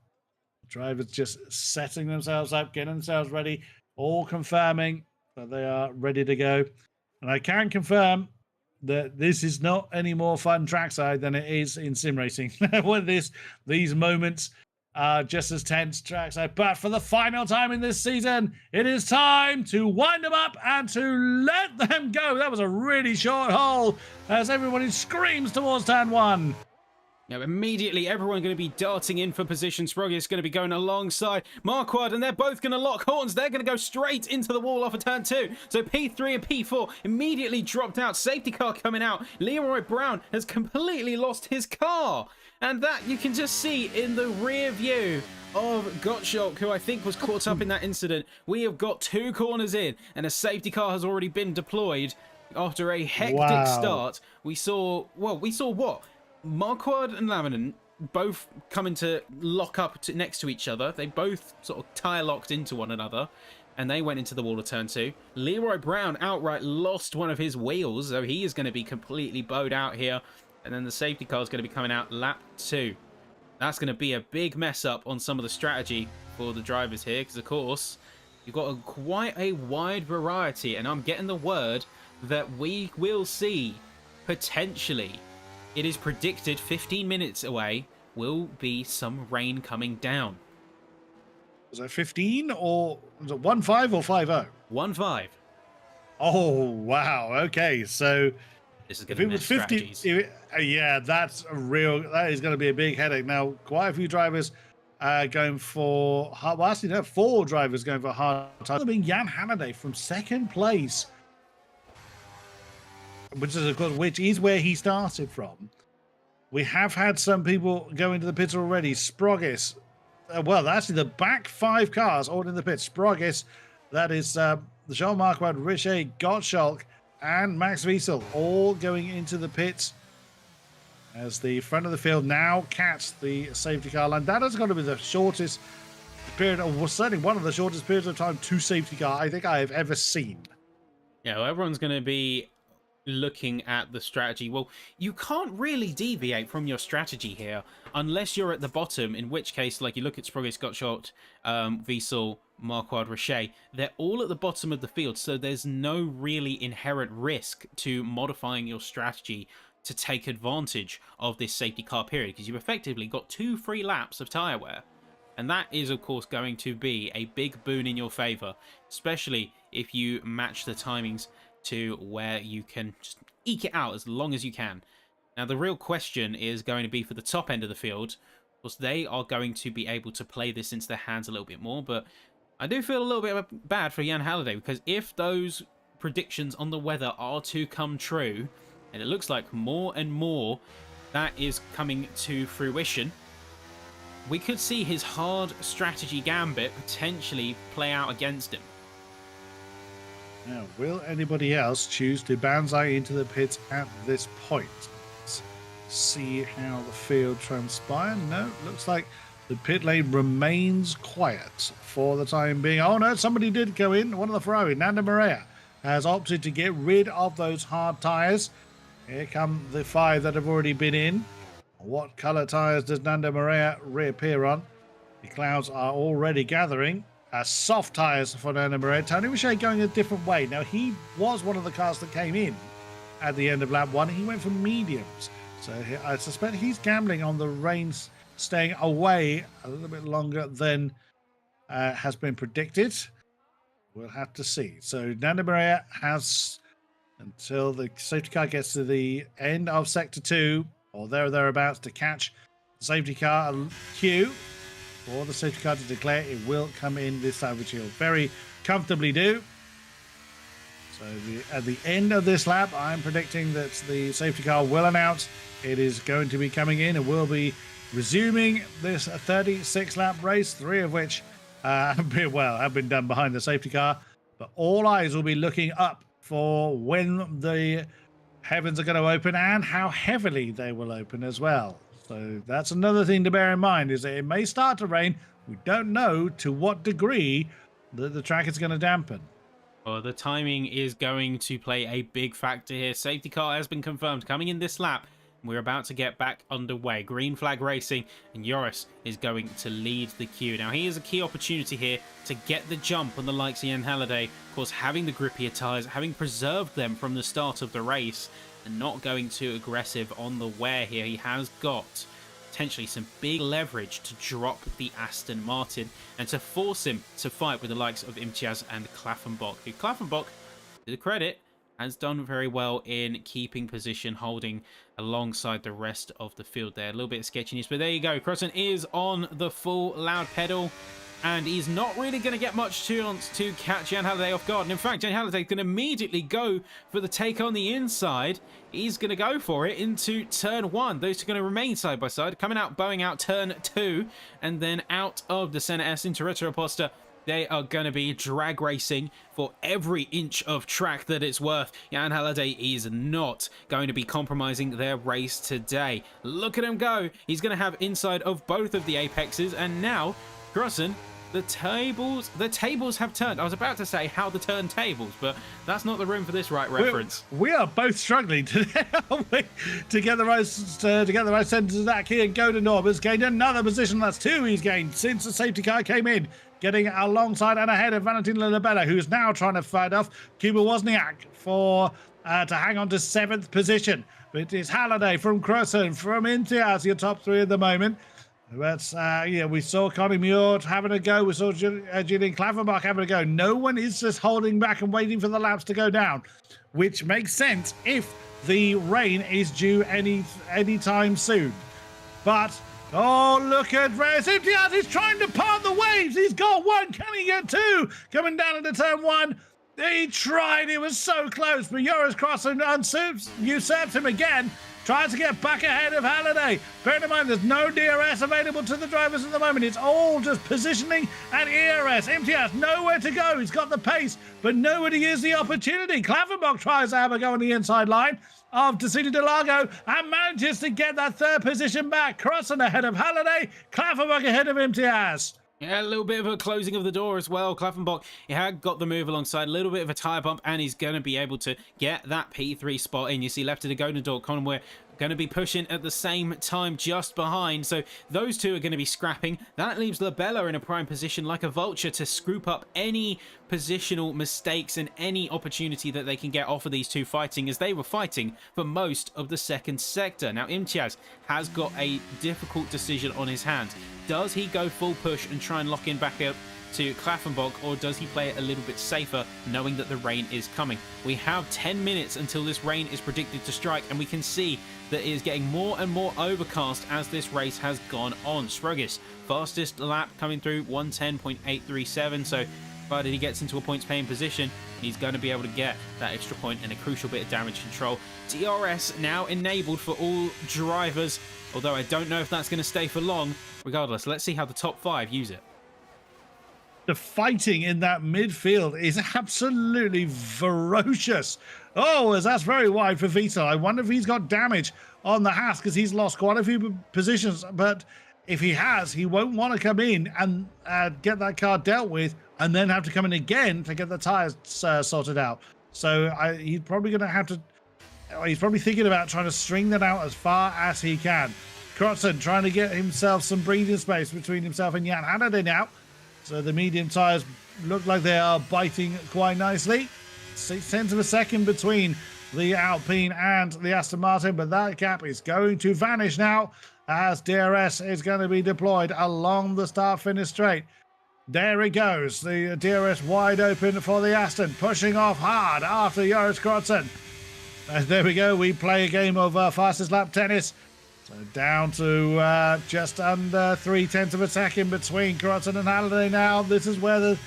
Drivers just setting themselves up, getting themselves ready, all confirming that they are ready to go. And I can confirm that this is not any more fun trackside than it is in sim racing. These moments are just as tense trackside. But for the final time in this season, it is time to wind them up and to let them go. That was a really short hole as everybody screams towards turn one. Now, immediately, everyone going to be darting in for position. Sproggy is going to be going alongside Marquardt, and they're both going to lock horns. They're going to go straight into the wall off of turn 2. So P3 and P4 immediately dropped out. Safety car coming out. Leroy Brown has completely lost his car. And that you can just see in the rear view of Gottschalk, who I think was caught up in that incident. We have got 2 corners in, and a safety car has already been deployed. After a hectic start, we saw what? Marquardt and Laminin both coming to lock up next to each other. They both sort of tire locked into one another, and they went into the wall of turn 2. Leroy Brown outright lost one of his wheels, so he is going to be completely bowed out here. And then the safety car is going to be coming out lap 2. That's going to be a big mess up on some of the strategy for the drivers here, because of course you've got quite a wide variety, and I'm getting the word that we will see potentially. It is predicted 15 minutes away will be some rain coming down. Was that 15 or was it 1-5 or 5-0? 1-5. Oh, wow. Okay, so this is going to be 50. Yeah, that is going to be a big headache. Now, quite a few drivers going for hard. Well, actually, no, 4 drivers going for hard time. Being Jan Halliday from 2nd place, which is where he started from. We have had some people go into the pits already. Sprogis, well, actually the back 5 cars all in the pits. Sprogis, that is Jean Marquardt, Richet, Gottschalk, and Max Wiesel all going into the pits as the front of the field now cats the safety car line. That is going to be the shortest period, or certainly one of the shortest periods of time to safety car I think I have ever seen. Yeah, well, everyone's going to be looking at the strategy. Well, you can't really deviate from your strategy here unless you're at the bottom, in which case, like you look at Sprogis, Gottschalk, Wiesel, Marquardt, Richet, they're all at the bottom of the field, so there's no really inherent risk to modifying your strategy to take advantage of this safety car period, because you've effectively got 2 free laps of tyre wear. And that is, of course, going to be a big boon in your favour, especially if you match the timings to where you can just eke it out as long as you can. Now, the real question is going to be for the top end of the field. Of course, they are going to be able to play this into their hands a little bit more, but I do feel a little bit bad for Jan Halliday, because if those predictions on the weather are to come true, and it looks like more and more that is coming to fruition, we could see his hard strategy gambit potentially play out against him. Now, will anybody else choose to banzai into the pits at this point? Let's see how the field transpires. No, looks like the pit lane remains quiet for the time being. Oh no, somebody did go in. One of the Ferrari, Nando Morea, has opted to get rid of those hard tyres. Here come the 5 that have already been in. What colour tyres does Nando Morea reappear on? The clouds are already gathering. Soft tyres for Nando Morea. Tony Richet going a different way. Now, he was one of the cars that came in at the end of lap 1. He went for mediums. So I suspect he's gambling on the rains staying away a little bit longer than has been predicted. We'll have to see. So Nando Morea has until the safety car gets to the end of sector 2 or thereabouts to catch the safety car queue for the safety car to declare it will come in this time, which he'll very comfortably do. So at the end of this lap, I'm predicting that the safety car will announce it is going to be coming in and will be resuming this 36-lap race, 3 of which have been done behind the safety car. But all eyes will be looking up for when the heavens are going to open and how heavily they will open as well. So that's another thing to bear in mind, is that it may start to rain. We don't know to what degree the track is going to dampen. Well, the timing is going to play a big factor here. Safety car has been confirmed coming in this lap. We're about to get back underway. Green flag racing, and Joris is going to lead the queue. Now, he has a key opportunity here to get the jump on the likes of Jan Halliday. Of course, having the grippier tyres, having preserved them from the start of the race, and not going too aggressive on the wear here. He has got potentially some big leverage to drop the Aston Martin and to force him to fight with the likes of Imtiaz and Klaffenbach, who Klaffenbach, to the credit, has done very well in keeping position, holding alongside the rest of the field there. A little bit of sketchiness, but there you go. Crossan is on the full loud pedal, and he's not really going to get much chance to catch Jan Halliday off guard. And in fact, Jan Halliday can immediately go for the take on the inside. He's going to go for it into turn 1. Those two are going to remain side by side, coming out, bowing out turn 2, and then out of the Senna S into Retro Poster. They are going to be drag racing for every inch of track that it's worth. Jan Halliday is not going to be compromising their race today. Look at him go. He's going to have inside of both of the apexes, and now Crossan, the tables have turned. I was about to say how the turntables, but that's not the room for this reference. We are both struggling today, aren't we? To get the right centres of that key, and go to Norbert's gained another position. That's 2 he's gained since the safety car came in, getting alongside and ahead of Valentin Lilabella, who's now trying to fight off Kuba Wozniak for to hang on to 7th position. But it is Halliday from Crossan, from Imtiaz, your top 3 at the moment. But yeah, we saw Connie Muir having a go. We saw Julian Klaffenbach having a go. No one is just holding back and waiting for the laps to go down, which makes sense if the rain is due any time soon. But oh, look at Reyes. Imtiaz is trying to part the waves. He's got 1. Can he get 2? Coming down into turn 1. He tried. It was so close. But Joris Crossan usurps him again. Tries to get back ahead of Halliday. Bear in mind, there's no DRS available to the drivers at the moment. It's all just positioning and ERS. Imtiaz, nowhere to go. He's got the pace, but nowhere to use the opportunity. Klaffenbach tries to have a go on the inside line of Decidi Delago and manages to get that 3rd position back. Crossan ahead of Halliday. Klaffenbach ahead of Imtiaz. Yeah, a little bit of a closing of the door as well. Klaffenbach, he had got the move alongside, a little bit of a tyre bump, and he's going to be able to get that P3 spot in. You see left of the Golden Door, Conway going to be pushing at the same time just behind. So those two are going to be scrapping. That leaves Labella in a prime position like a vulture to scoop up any positional mistakes and any opportunity that they can get off of these two fighting, as they were fighting for most of the 2nd sector. Now Imtiaz has got a difficult decision on his hands. Does he go full push and try and lock in back up to Klaffenbach, or does he play it a little bit safer knowing that the rain is coming? We have 10 minutes until this rain is predicted to strike, and we can see that it is getting more and more overcast as this race has gone on. Sprugis, fastest lap coming through, 110.837, so provided he gets into a points paying position, he's going to be able to get that extra point and a crucial bit of damage control. DRS now enabled for all drivers, although I don't know if that's going to stay for long. Regardless, let's see how the top 5 use it. The fighting in that midfield is absolutely ferocious. Oh, as that's very wide for Vito. I wonder if he's got damage on the Haas, because he's lost quite a few positions. But if he has, he won't want to come in and get that car dealt with and then have to come in again to get the tyres sorted out. So he's probably going to have to... He's probably thinking about trying to string that out as far as he can. Crossan trying to get himself some breathing space between himself and Jan Halliday now. So the medium tyres look like they are biting quite nicely. 6/10 of a second between the Alpine and the Aston Martin, but that gap is going to vanish now as DRS is going to be deployed along the start-finish straight. There it goes. The DRS wide open for the Aston, pushing off hard after Joris Crossan. There we go. We play a game of fastest lap tennis. So down to just under 3/10 of a second between Crossan and Halliday now. This is where the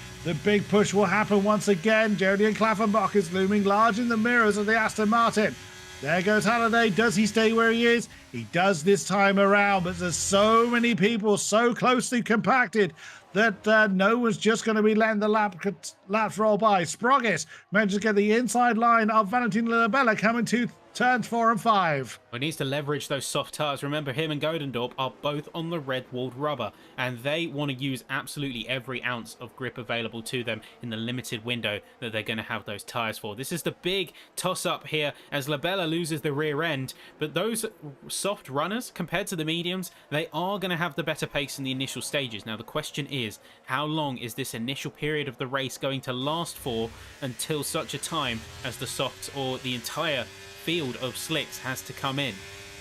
big push will happen once again. Julian Klaffenbach is looming large in the mirrors of the Aston Martin. There goes Halliday. Does he stay where he is? He does this time around, but there's so many people so closely compacted that no one's just going to be letting the laps roll by. Sprogis managed to get the inside line of Valentin Lilabella coming to turns 4 and 5. He needs to leverage those soft tires. Remember, him and Godendorp are both on the red walled rubber, and they want to use absolutely every ounce of grip available to them in the limited window that they're going to have those tires for. This is the big toss-up here as Labella loses the rear end, but those soft runners, compared to the mediums, they are going to have the better pace in the initial stages. Now, the question is, how long is this initial period of the race going to last for until such a time as the softs or the entire field of slicks has to come in?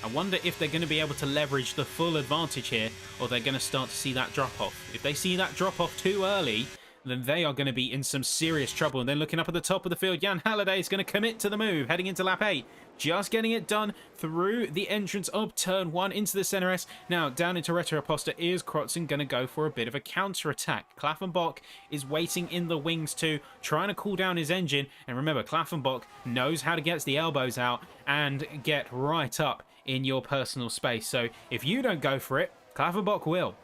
I wonder if they're going to be able to leverage the full advantage here, or they're going to start to see that drop off. If they see that drop off too early, then they are going to be in some serious trouble. And then looking up at the top of the field, Jan Halliday is going to commit to the move, heading into lap 8. Just getting it done through the entrance of turn 1 into the center S. Now, down into Retroposta, is Krotzen going to go for a bit of a counter-attack? Klaffenbach is waiting in the wings too, trying to cool down his engine. And remember, Klaffenbach knows how to get the elbows out and get right up in your personal space. So if you don't go for it, Klaffenbach will.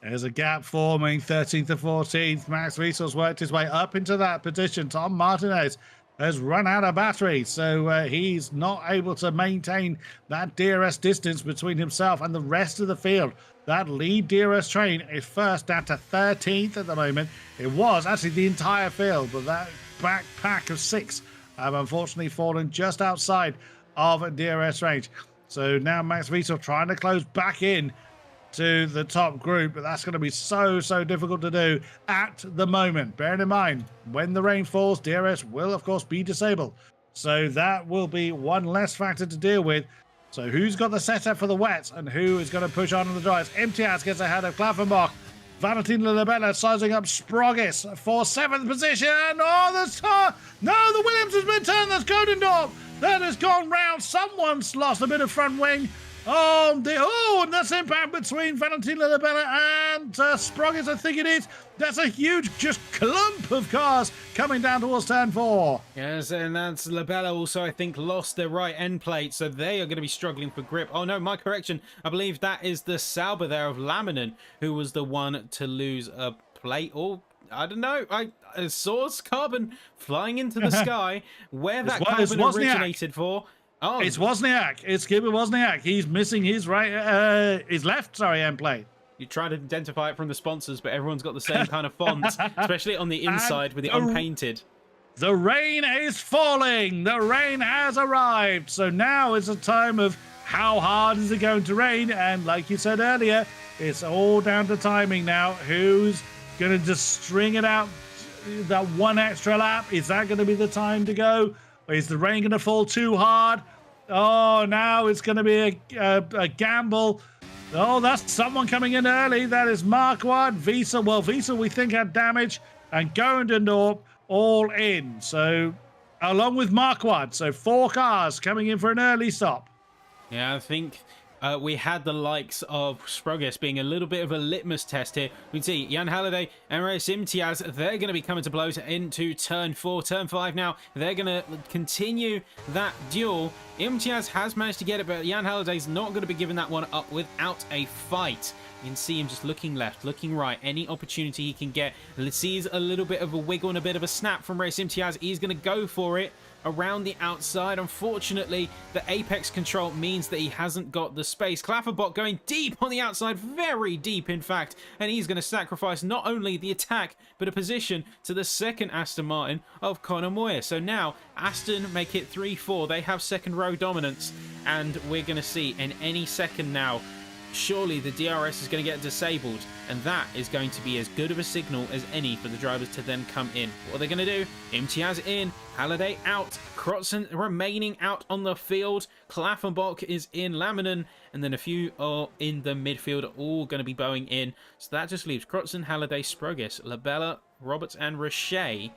There's a gap forming, 13th to 14th. Max Wiesel's worked his way up into that position. Tom Martinez has run out of battery, so he's not able to maintain that DRS distance between himself and the rest of the field. That lead DRS train is first down to 13th at the moment. It was actually the entire field, but that back pack of 6 have unfortunately fallen just outside of DRS range. So now Max Wiesel trying to close back in to the top group, but that's going to be so difficult to do at the moment. Bearing in mind, when the rain falls, DRS will of course be disabled, so that will be one less factor to deal with. So who's got the setup for the wets and who is going to push on the dries? Imtiaz gets ahead of Klaffenbach. Valentin Labella sizing up Sprogis for 7th position. Oh, the Williams has been turned. That's Godendorp. That has gone round. Someone's lost a bit of front wing. And that's impact between Valentin Labella and Sprogis, I think it is. That's a huge just clump of cars coming down towards turn 4. Yes, and that's Labella also, I think, lost their right end plate, so they are going to be struggling for grip. Oh no, my correction. I believe that is the Sauber there of Laminen, who was the one to lose a plate. Or I don't know. I saw carbon flying into the sky. Where that carbon originated for. Oh, it's Wozniak. It's Gibber Wozniak. He's missing his left end plate. You try to identify it from the sponsors, but everyone's got the same kind of font, especially on the inside with the unpainted. The rain is falling. The rain has arrived. So now is a time of how hard is it going to rain? And like you said earlier, it's all down to timing now. Who's going to just string it out that one extra lap? Is that going to be the time to go? Or is the rain going to fall too hard? Oh, now it's going to be a gamble. Oh, that's someone coming in early. That is Marquardt, Wiesel. Well, Wiesel, we think, had damage. And Godendorp all in. So, along with Marquardt. So, 4 cars coming in for an early stop. Yeah, I think we had the likes of Sprogis being a little bit of a litmus test here. We can see Jan Halliday and Reis Imtiaz, they're going to be coming to blows into turn 4. Turn 5 now, they're going to continue that duel. Imtiaz has managed to get it, but Jan Halliday's not going to be giving that one up without a fight. You can see him just looking left, looking right. Any opportunity he can get. Sees a little bit of a wiggle and a bit of a snap from Reis Imtiaz. He's going to go for it around the outside. Unfortunately, the apex control means that he hasn't got the space. Klaffenbach going deep on the outside, very deep in fact, and he's going to sacrifice not only the attack but a position to the second Aston Martin of Conor Moyer. So now Aston make it 3-4. They have second row dominance, and we're going to see in any second now, surely the DRS is going to get disabled, and that is going to be as good of a signal as any for the drivers to then come in. What are they going to do? Imtiaz in, Halliday out, Krotzen remaining out on the field, Klaffenbach is in, Laminen, and then a few are in the midfield, all going to be bowing in. So that just leaves Krotzen, Halliday, Sprogis, Labella, Roberts, and Richet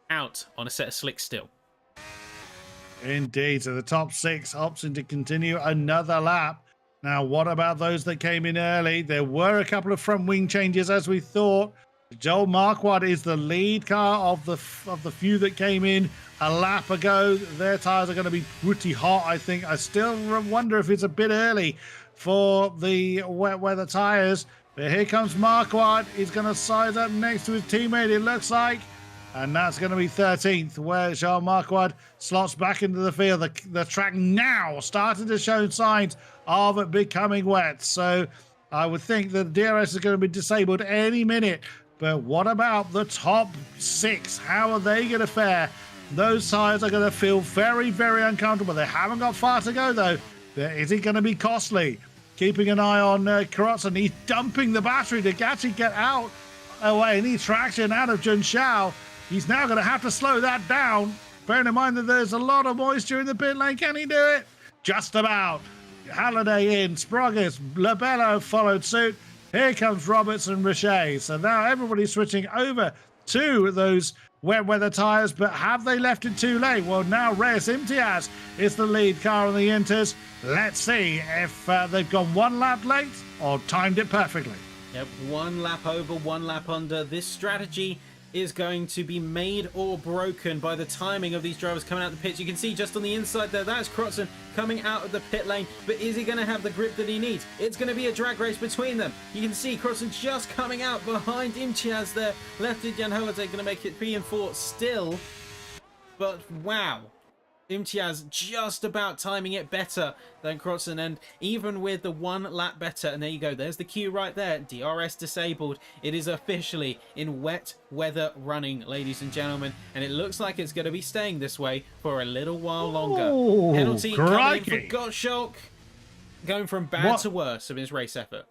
out on a set of slicks still. Indeed, so the top 6 opting to continue another lap. Now, what about those that came in early? There were a couple of front wing changes, as we thought. Joel Marquardt is the lead car of the few that came in a lap ago. Their tyres are going to be pretty hot, I think. I still wonder if it's a bit early for the wet weather tyres. But here comes Marquardt. He's going to size up next to his teammate, it looks like. And that's going to be 13th, where Jean Marquardt slots back into the field. The track now starting to show signs of becoming wet. So I would think that DRS is going to be disabled any minute. But what about the top 6? How are they going to fare? Those tires are going to feel very, very uncomfortable. They haven't got far to go, though. Is it going to be costly? Keeping an eye on Crotzen. He's dumping the battery to actually get out away. Any traction out of Jun Shao. He's now going to have to slow that down. Bearing in mind that there's a lot of moisture in the pit lane. Can he do it? Just about. Halliday in. Sproggis. Labello followed suit. Here comes Roberts and Richet. So now everybody's switching over to those wet weather tyres. But have they left it too late? Well, now Reyes Imtiaz is the lead car on the Inters. Let's see if they've gone one lap late or timed it perfectly. Yep, one lap over, one lap under. This strategy is going to be made or broken by the timing of these drivers coming out the pits. You can see just on the inside there, that's Crotzen coming out of the pit lane, but is he going to have the grip that he needs? It's going to be a drag race between them. You can see Crotzen just coming out behind Imtiaz there. Left in Jan Holiday going to make it 3 and 4 still, but wow. Imtiaz just about timing it better than Crotzen, and even with the 1 lap better, and there you go, there's the cue right there, DRS disabled. It is officially in wet weather running, ladies and gentlemen, and it looks like it's going to be staying this way for a little while longer. Ooh, Penalty coming in for crikey. Gottschalk, going from bad to worse of his race effort.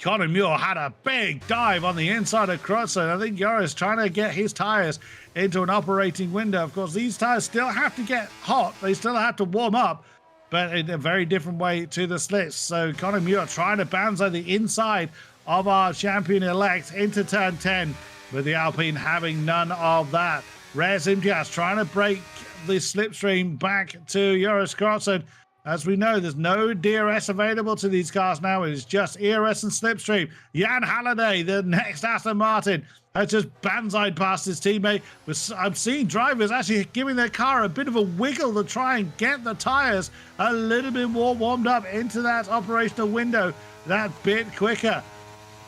Conor Muir had a big dive on the inside of Crotzen. I think Joris trying to get his tyres into an operating window. Of course, these tyres still have to get hot. They still have to warm up, but in a very different way to the slicks. So Conor Muir trying to banzai the inside of our champion-elect into turn 10, with the Alpine having none of that. Reyes Imtiaz trying to break the slipstream back to Joris Crotzen. As we know, there's no DRS available to these cars now. It is just ERS and slipstream. Jan Halliday, the next Aston Martin, has just banzaied past his teammate. I'm seeing drivers actually giving their car a bit of a wiggle to try and get the tyres a little bit more warmed up into that operational window that bit quicker.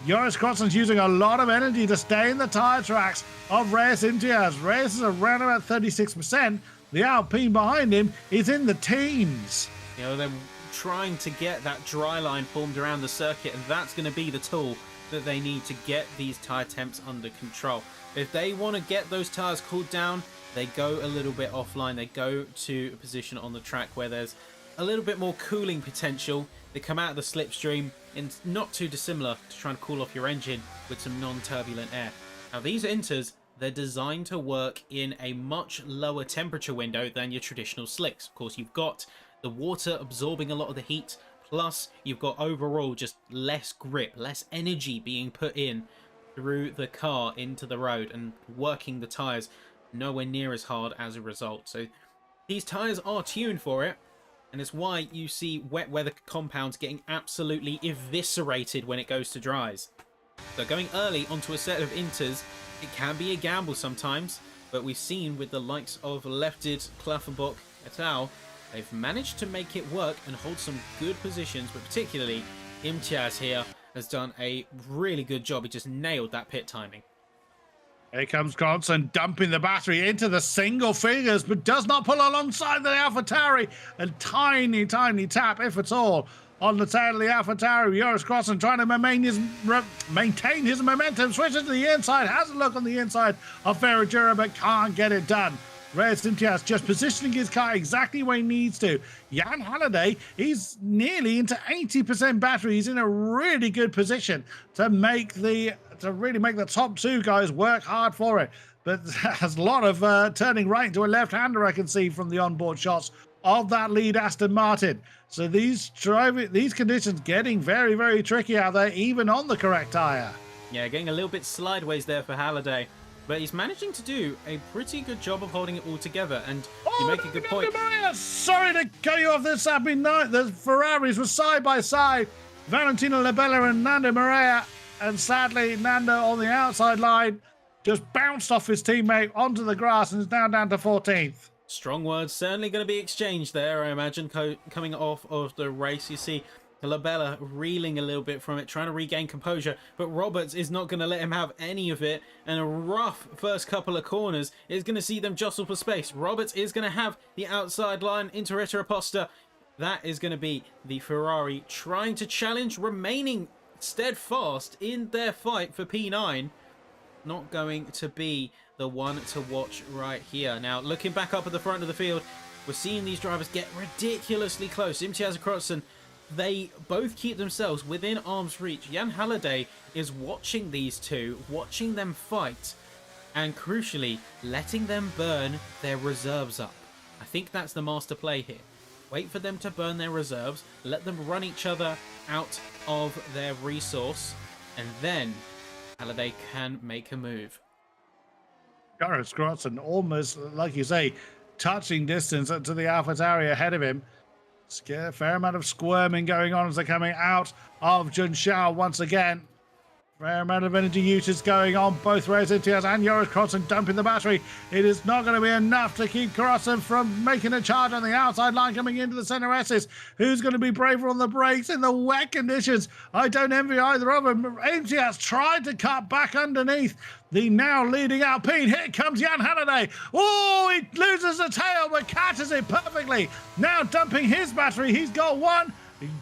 Joris Crotzen's using a lot of energy to stay in the tyre tracks of Reyes Imtiaz. Reyes is around about 36%. The Alpine behind him is in the teens. You know, they're trying to get that dry line formed around the circuit, and that's going to be the tool that they need to get these tyre temps under control. If they want to get those tyres cooled down, they go a little bit offline. They go to a position on the track where there's a little bit more cooling potential. They come out of the slipstream, and not too dissimilar to try and cool off your engine with some non-turbulent air. Now, these Inters, they're designed to work in a much lower temperature window than your traditional slicks. Of course, you've got the water absorbing a lot of the heat, plus you've got overall just less grip, less energy being put in through the car into the road, and working the tyres nowhere near as hard as a result. So these tyres are tuned for it, and it's why you see wet weather compounds getting absolutely eviscerated when it goes to dries. So going early onto a set of Inters, it can be a gamble sometimes, but we've seen with the likes of Lefted, Klaffenbach, et al., they've managed to make it work and hold some good positions, but particularly Imtiaz here has done a really good job. He just nailed that pit timing. Here comes Crotzen dumping the battery into the single figures, but does not pull alongside the AlphaTauri. A tiny, tiny tap, if at all, on the tail of the AlphaTauri. Joris Crotzen trying to maintain his momentum, switches to the inside, has a look on the inside of Ferragura, but can't get it done. Reyes Imtiaz just positioning his car exactly where he needs to. Jan Halliday, he's nearly into 80% battery. He's in a really good position to really make the top 2 guys work hard for it. But there's a lot of turning right into a left-hander, I can see from the onboard shots of that lead Aston Martin. So these conditions getting very, very tricky out there, even on the correct tyre. Yeah, getting a little bit sideways there for Halliday. But he's managing to do a pretty good job of holding it all together, and you make a good point. Sorry to cut you off this happy night. The Ferraris were side by side. Valentino Labella and Nando Morea, and sadly Nando on the outside line just bounced off his teammate onto the grass and is now down to 14th. Strong words certainly going to be exchanged there, I imagine, coming off of the race. You see Labella reeling a little bit from it, trying to regain composure, but Roberts is not going to let him have any of it, and a rough first couple of corners is going to see them jostle for space. Roberts is going to have the outside line into Retro-Aposta. That is going to be the Ferrari trying to challenge, remaining steadfast in their fight for P9. Not going to be the one to watch right here. Now, looking back up at the front of the field, we're seeing these drivers get ridiculously close. Imtiaz and Crotson, they both keep themselves within arm's reach. Jan Halliday is watching these two, watching them fight, and crucially, letting them burn their reserves up. I think that's the master play here. Wait for them to burn their reserves, let them run each other out of their resource, and then Halliday can make a move. Joris Crotson almost, like you say, touching distance to the AlphaTauri ahead of him. A fair amount of squirming going on as they're coming out of Junshao once again. Fair amount of energy usage going on both ways. Imtiaz and Joris Crotson dumping the battery. It is not going to be enough to keep Crotson from making a charge on the outside line coming into the center S's. Who's going to be braver on the brakes in the wet conditions? I don't envy either of them. Imtiaz tried to cut back underneath the now leading Alpine. Here comes Jan Halliday. Oh, he loses the tail but catches it perfectly. Now dumping his battery. He's got one.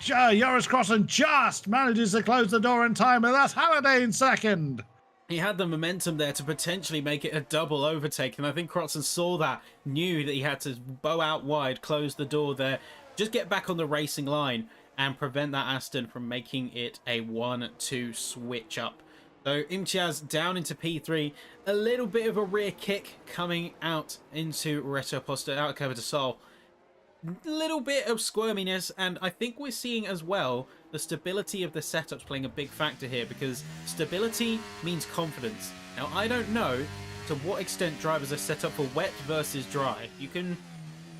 Joris Crotson just manages to close the door in time, and that's Halliday in second. He had the momentum there to potentially make it a double overtake, and I think Crotson saw that, knew that he had to bow out wide, close the door there, just get back on the racing line and prevent that Aston from making it a 1-2 switch up. So Imtiaz down into P3, a little bit of a rear kick coming out into Retro-Aposta, out of Curva de Sol. Little bit of squirminess, and I think we're seeing as well the stability of the setups playing a big factor here, because stability means confidence. Now, I don't know to what extent drivers are set up for wet versus dry. You can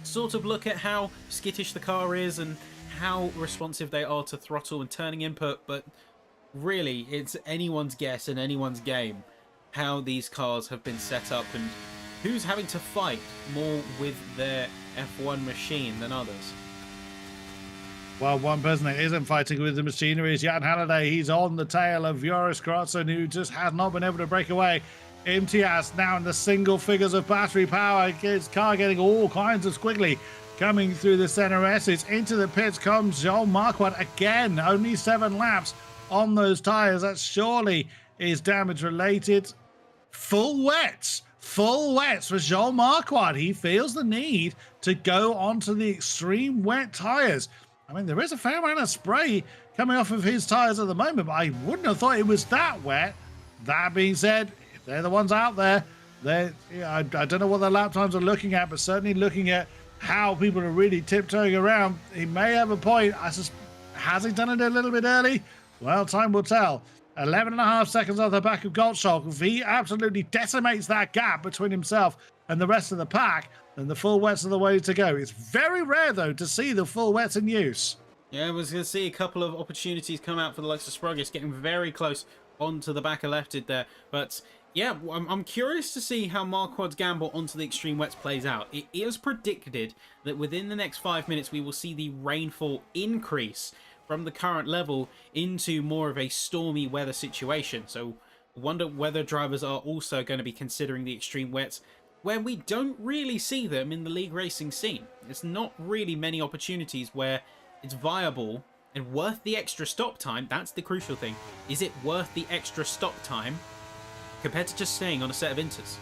sort of look at how skittish the car is and how responsive they are to throttle and turning input, but really it's anyone's guess and anyone's game how these cars have been set up and who's having to fight more with their F1 machine than others. Well, one person that isn't fighting with the machinery is Jan Halliday. He's on the tail of Joris Crotson, who just has not been able to break away. Imtiaz now in the single figures of battery power. His car getting all kinds of squiggly. Coming through the center S's. Into the pits comes Joel Marquardt again. Only 7 laps on those tyres. That surely is damage related. Full wets for Joel Marquardt. He feels the need to go onto the extreme wet tyres. I mean, there is a fair amount of spray coming off of his tyres at the moment, but I wouldn't have thought it was that wet. That being said, if they're the ones out there, I don't know what their lap times are looking at, but certainly looking at how people are really tiptoeing around, he may have a point. Has he done it a little bit early? Well, time will tell. 11.5 seconds off the back of Gottschalk. If he absolutely decimates that gap between himself and the rest of the pack, then the full wets are the way to go. It's very rare, though, to see the full wets in use. Yeah, I was going to see a couple of opportunities come out for the likes of Sprogis, getting very close onto the back of lefted there. But yeah, I'm curious to see how Marquardt's gamble onto the extreme wets plays out. It is predicted that within the next 5 minutes we will see the rainfall increase from the current level into more of a stormy weather situation. So I wonder whether drivers are also going to be considering the extreme wets, where we don't really see them in the league racing scene. It's not really many opportunities where it's viable and worth the extra stop time. That's the crucial thing. Is it worth the extra stop time compared to just staying on a set of inters?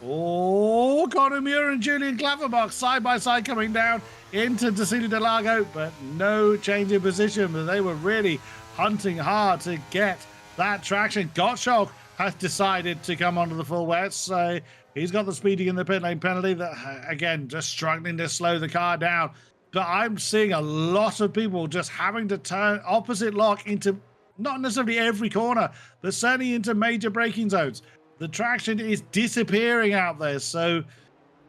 Oh, Conor Muir and Julian Klaffenbach side by side coming down into Tessino del Lago, but no change in position. But they were really hunting hard to get that traction. Gottschalk has decided to come onto the full wets, so he's got the speeding in the pit lane penalty. That again, just struggling to slow the car down. But I'm seeing a lot of people just having to turn opposite lock into not necessarily every corner, but certainly into major braking zones. The traction is disappearing out there, so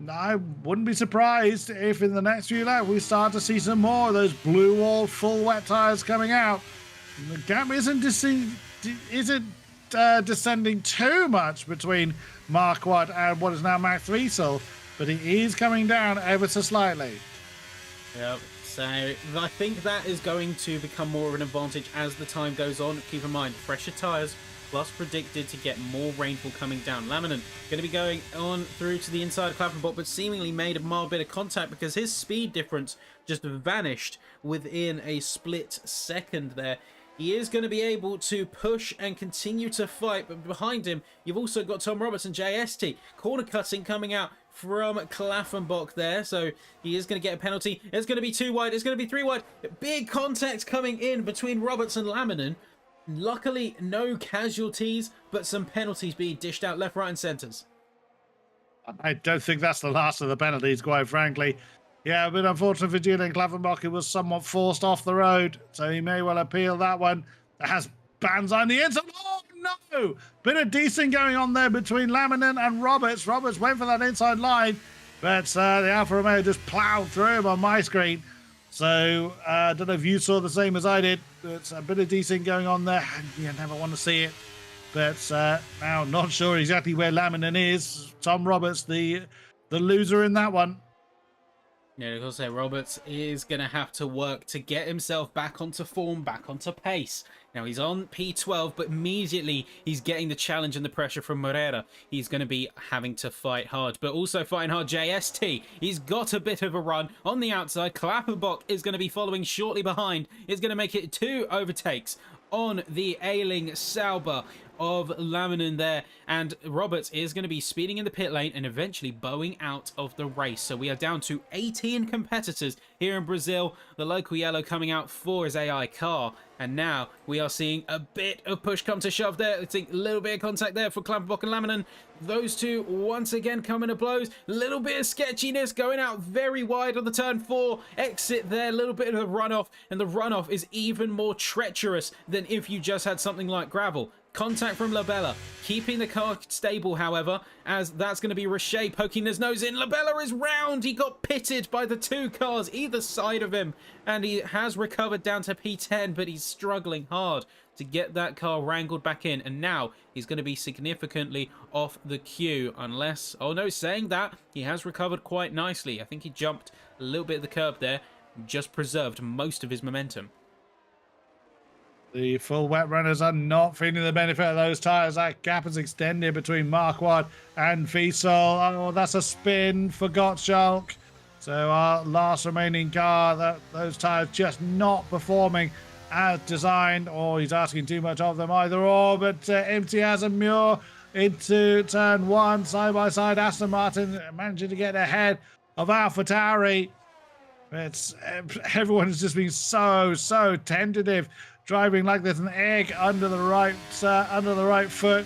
I wouldn't be surprised if in the next few laps we start to see some more of those blue wall full wet tires coming out. The gap isn't descending too much between Marquardt and what is now Max Riesel, but it is coming down ever so slightly. Yep. So I think that is going to become more of an advantage as the time goes on. Keep in mind, fresher tyres plus predicted to get more rainfall coming down. Laminin going to be going on through to the inside of Clapperbot, but seemingly made a mild bit of contact because his speed difference just vanished within a split second there. He is going to be able to push and continue to fight, but behind him, you've also got Tom Roberts and JST. Corner cutting coming out from Klaffenbach there, so he is going to get a penalty. It's going to be 2 wide, it's going to be 3 wide. Big contact coming in between Roberts and Laminin. Luckily, no casualties, but some penalties being dished out left, right, and centres. I don't think that's the last of the penalties, quite frankly. Yeah, a bit unfortunate for Julian Klaffenbach. It was somewhat forced off the road, so he may well appeal that one. It has bans on the inside. Oh, no! Bit of decent going on there between Laminin and Roberts. Roberts went for that inside line, but the Alfa Romeo just ploughed through him on my screen. So I don't know if you saw the same as I did. It's a bit of decent going on there. You never want to see it. But now not sure exactly where Laminin is. Tom Roberts, the loser in that one. Yeah, of course, Roberts is going to have to work to get himself back onto form, back onto pace. Now, he's on P12, but immediately he's getting the challenge and the pressure from Moreira. He's going to be having to fight hard, but also fighting hard JST. He's got a bit of a run on the outside. Klappenbach is going to be following shortly behind. Is going to make it 2 overtakes on the ailing Sauber of Laminin there, and Roberts is going to be speeding in the pit lane and eventually bowing out of the race. So we are down to 18 competitors here in Brazil. The local yellow coming out for his AI car, and now we are seeing a bit of push come to shove there. Let's see a little bit of contact there for Klappenbach and Laminin. Those two once again coming to blows. A little bit of sketchiness going out very wide on the turn 4 exit there. A little bit of a runoff, and the runoff is even more treacherous than if you just had something like gravel. Contact from Labella, keeping the car stable, however, as that's going to be Richet poking his nose in. Labella is round. He got pitted by the 2 cars either side of him, and he has recovered down to P10, but he's struggling hard to get that car wrangled back in, and now he's going to be significantly off the queue unless... Oh no, saying that, he has recovered quite nicely. I think he jumped a little bit of the curb there, just preserved most of his momentum. The full wet runners are not feeling the benefit of those tyres. That gap is extended between Marquardt and Fiesel. Oh, that's a spin for Gottschalk. So our last remaining car, those tyres just not performing as designed. Or he's asking too much of them, either or. But Imtiaz and Muir into turn 1, side by side. Aston Martin managing to get ahead of AlphaTauri. It's everyone has just been so tentative, driving like there's an egg under the right foot.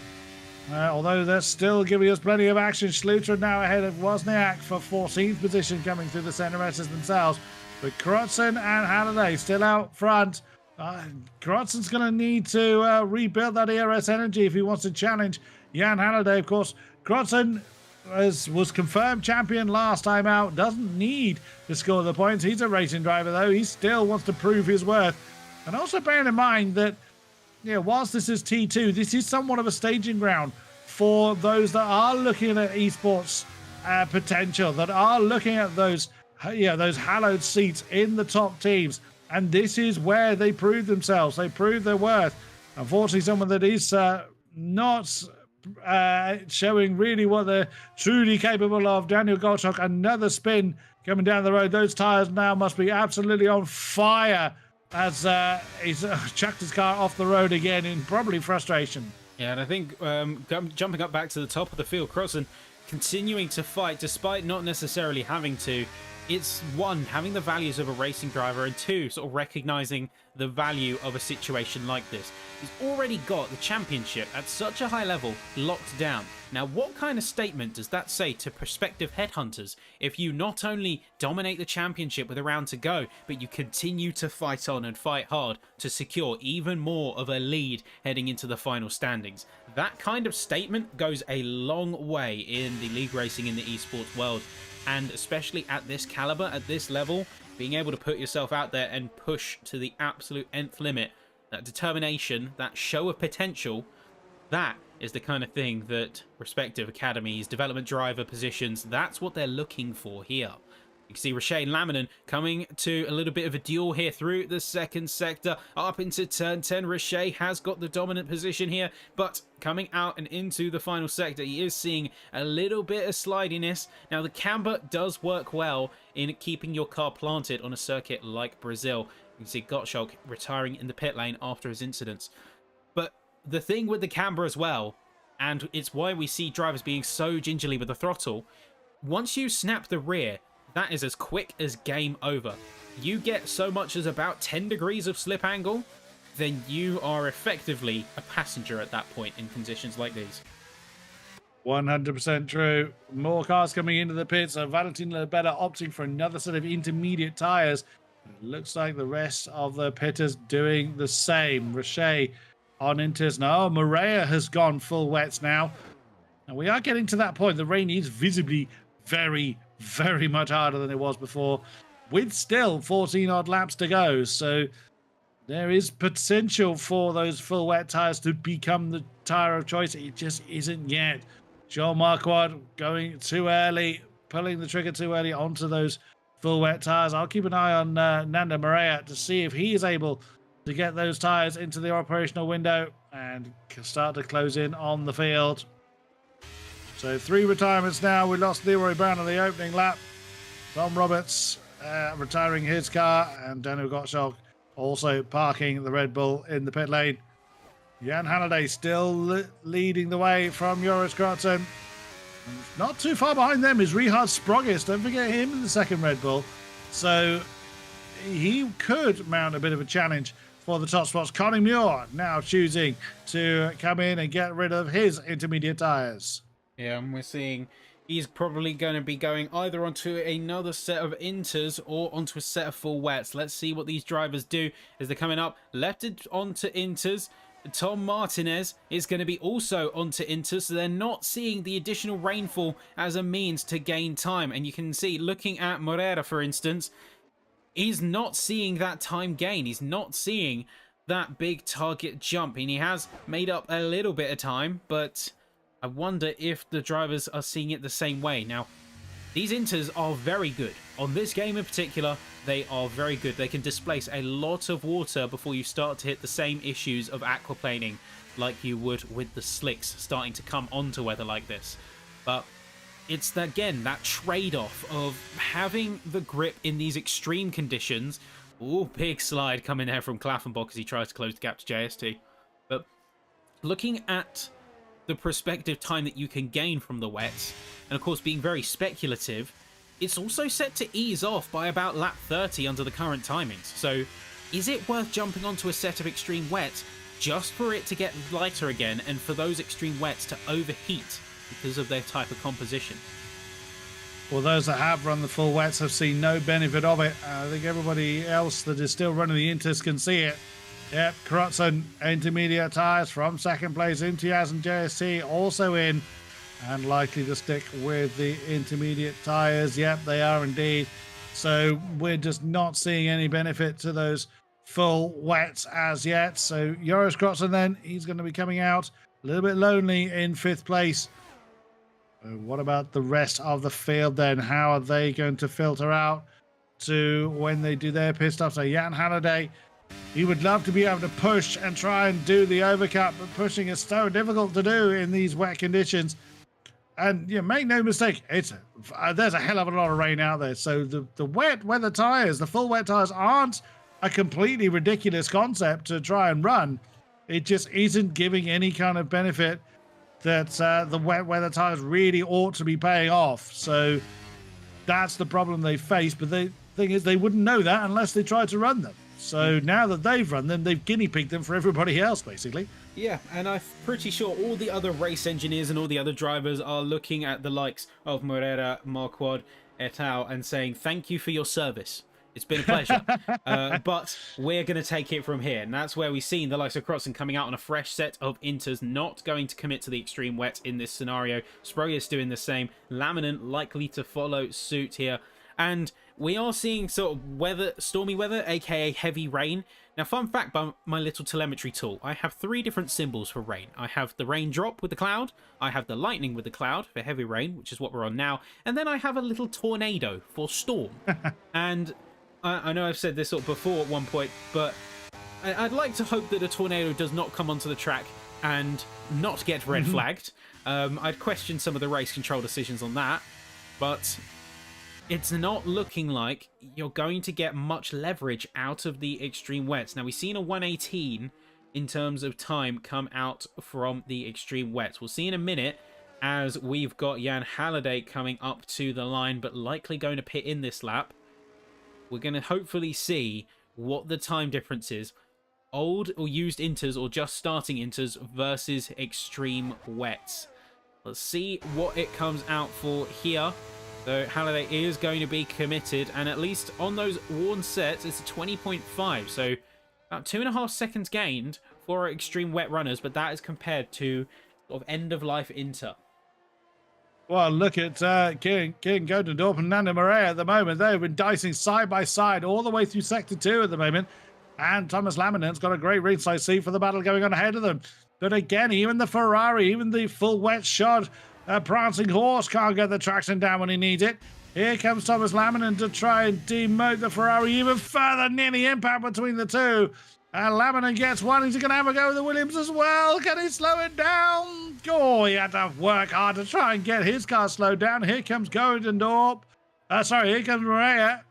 Although they're still giving us plenty of action. Schluter now ahead of Wozniak for 14th position, coming through the center messes themselves. But Krotzen and Halliday still out front. Krotzen's going to need to rebuild that ERS energy if he wants to challenge Jan Halliday. Of course, Krotzen was confirmed champion last time out. Doesn't need to score the points. He's a racing driver, though. He still wants to prove his worth. And also bearing in mind that, whilst this is T2, this is somewhat of a staging ground for those that are looking at esports potential, that are looking at those hallowed seats in the top teams. And this is where they prove themselves. They prove their worth. Unfortunately, someone that is not showing really what they're truly capable of. Daniel Gottschalk, another spin coming down the road. Those tyres now must be absolutely on fire as he's chucked his car off the road again in probably frustration. Yeah, and I think jumping up back to the top of the field, Krotzen continuing to fight despite not necessarily having to. It's 1, having the values of a racing driver, and 2, sort of recognizing the value of a situation like this. He's already got the championship at such a high level locked down. Now, what kind of statement does that say to prospective headhunters if you not only dominate the championship with a round to go, but you continue to fight on and fight hard to secure even more of a lead heading into the final standings? That kind of statement goes a long way in the league racing in the esports world. And especially at this caliber, at this level, being able to put yourself out there and push to the absolute nth limit, that determination, that show of potential, that is the kind of thing that respective academies, development driver positions, that's what they're looking for here. You can see Richer and Laminin coming to a little bit of a duel here through the second sector. Up into turn 10, Richer has got the dominant position here, but coming out and into the final sector, he is seeing a little bit of slidiness. Now, the camber does work well in keeping your car planted on a circuit like Brazil. You can see Gottschalk retiring in the pit lane after his incidents. But the thing with the camber as well, and it's why we see drivers being so gingerly with the throttle, once you snap the rear, that is as quick as game over. You get so much as about 10 degrees of slip angle, then you are effectively a passenger at that point in conditions like these. 100% true. More cars coming into the pits. So Valentin Lebeda opting for another set of intermediate tyres. It looks like the rest of the pitters doing the same. Richer on inters. No, Morea has gone full wets now. And we are getting to that point. The rain is visibly very, very much harder than it was before, with still 14 odd laps to go. So there is potential for those full wet tires to become the tire of choice. It just isn't yet. Jean Marquardt going too early, pulling the trigger too early onto those full wet tires. I'll keep an eye on Nando Morea to see if he is able to get those tires into the operational window and start to close in on the field. So 3 retirements now. We lost Leroy Brown on the opening lap. Tom Roberts retiring his car, and Daniel Gottschalk also parking the Red Bull in the pit lane. Jan Halliday still leading the way from Joris Krotzen. Not too far behind them is Richard Sprogis. Don't forget him in the second Red Bull. So he could mount a bit of a challenge for the top spots. Connie Muir now choosing to come in and get rid of his intermediate tyres. Yeah, and we're seeing he's probably going to be going either onto another set of inters or onto a set of full wets. Let's see what these drivers do as they're coming up. Left it onto inters. Tom Martinez is going to be also onto inters, so they're not seeing the additional rainfall as a means to gain time. And you can see, looking at Moreira, for instance, he's not seeing that time gain. He's not seeing that big target jump, and he has made up a little bit of time, but I wonder if the drivers are seeing it the same way. Now, these inters are very good. On this game in particular, they are very good. They can displace a lot of water before you start to hit the same issues of aquaplaning like you would with the slicks starting to come onto weather like this. But it's, again, that trade-off of having the grip in these extreme conditions. Ooh, big slide coming there from Klaffenbach as he tries to close the gap to JST. But looking at the prospective time that you can gain from the wets, and of course being very speculative, it's also set to ease off by about lap 30 under the current timings. So is it worth jumping onto a set of extreme wets just for it to get lighter again and for those extreme wets to overheat because of their type of composition? Well, those that have run the full wets have seen no benefit of it. I think everybody else that is still running the inters can see it. Yep, Krotzen, intermediate tyres from second place. Imtiaz and JST also in and likely to stick with the intermediate tyres. Yep, they are indeed. So we're just not seeing any benefit to those full wets as yet. So Joris Krotzen then, he's going to be coming out a little bit lonely in 5th place. What about the rest of the field then? How are they going to filter out to when they do their pit stop? So Jan Halliday, he would love to be able to push and try and do the overcut, but pushing is so difficult to do in these wet conditions. And you make no mistake, there's a hell of a lot of rain out there. So the wet weather tires, the full wet tires, aren't a completely ridiculous concept to try and run. It just isn't giving any kind of benefit that the wet weather tires really ought to be paying off. So that's the problem they face. But the thing is, they wouldn't know that unless they tried to run them. So now that they've run them, they've guinea pigged them for everybody else, basically. Yeah, and I'm pretty sure all the other race engineers and all the other drivers are looking at the likes of Moreira, Marquardt, et al. And saying, thank you for your service. It's been a pleasure. But we're going to take it from here. And that's where we've seen the likes of Krotzen coming out on a fresh set of inters, not going to commit to the extreme wet in this scenario. Sprogius doing the same. Laminin likely to follow suit here. and we are seeing sort of weather, stormy weather, aka heavy rain. Now, fun fact about my little telemetry tool, I have 3 different symbols for rain. I have the raindrop with the cloud, I have the lightning with the cloud for heavy rain, which is what we're on now, and then I have a little tornado for storm. And I know I've said this sort of before at one point, but I'd like to hope that a tornado does not come onto the track and not get red flagged. I'd question some of the race control decisions on that, but it's not looking like you're going to get much leverage out of the extreme wets. Now, we've seen a 118 in terms of time come out from the extreme wets. We'll see in a minute as we've got Jan Halliday coming up to the line, but likely going to pit in this lap. We're going to hopefully see what the time difference is. Old or used inters or just starting inters versus extreme wets. Let's see what it comes out for here. So Halliday is going to be committed, and at least on those worn sets, it's a 20.5. So about 2.5 seconds gained for our extreme wet runners, but that is compared to sort of end of life inter. Well, look at King Godendorp and Nando Morea at the moment. They've been dicing side by side all the way through Sector 2 at the moment. And Thomas Laminen's got a great ringside seat for the battle going on ahead of them. But again, even the Ferrari, even the full wet shod prancing horse can't get the traction down when he needs it. Here comes Thomas Laminen to try and demote the Ferrari even further, nearly impact between the two. And Laminen gets one. He's going to have a go with the Williams as well. Can he slow it down? Oh, he had to work hard to try and get his car slowed down. Here comes Godendorp. Here comes Morea.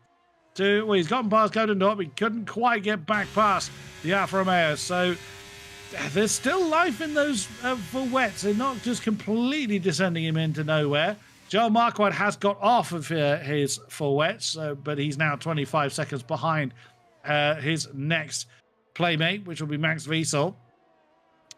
Well, he's gotten past Godendorp. He couldn't quite get back past the Alfa Romeo. So there's still life in those full wets. They're not just completely descending him into nowhere. Joel Marquardt has got off of his full wets, but he's now 25 seconds behind his next playmate, which will be Max Wiesel.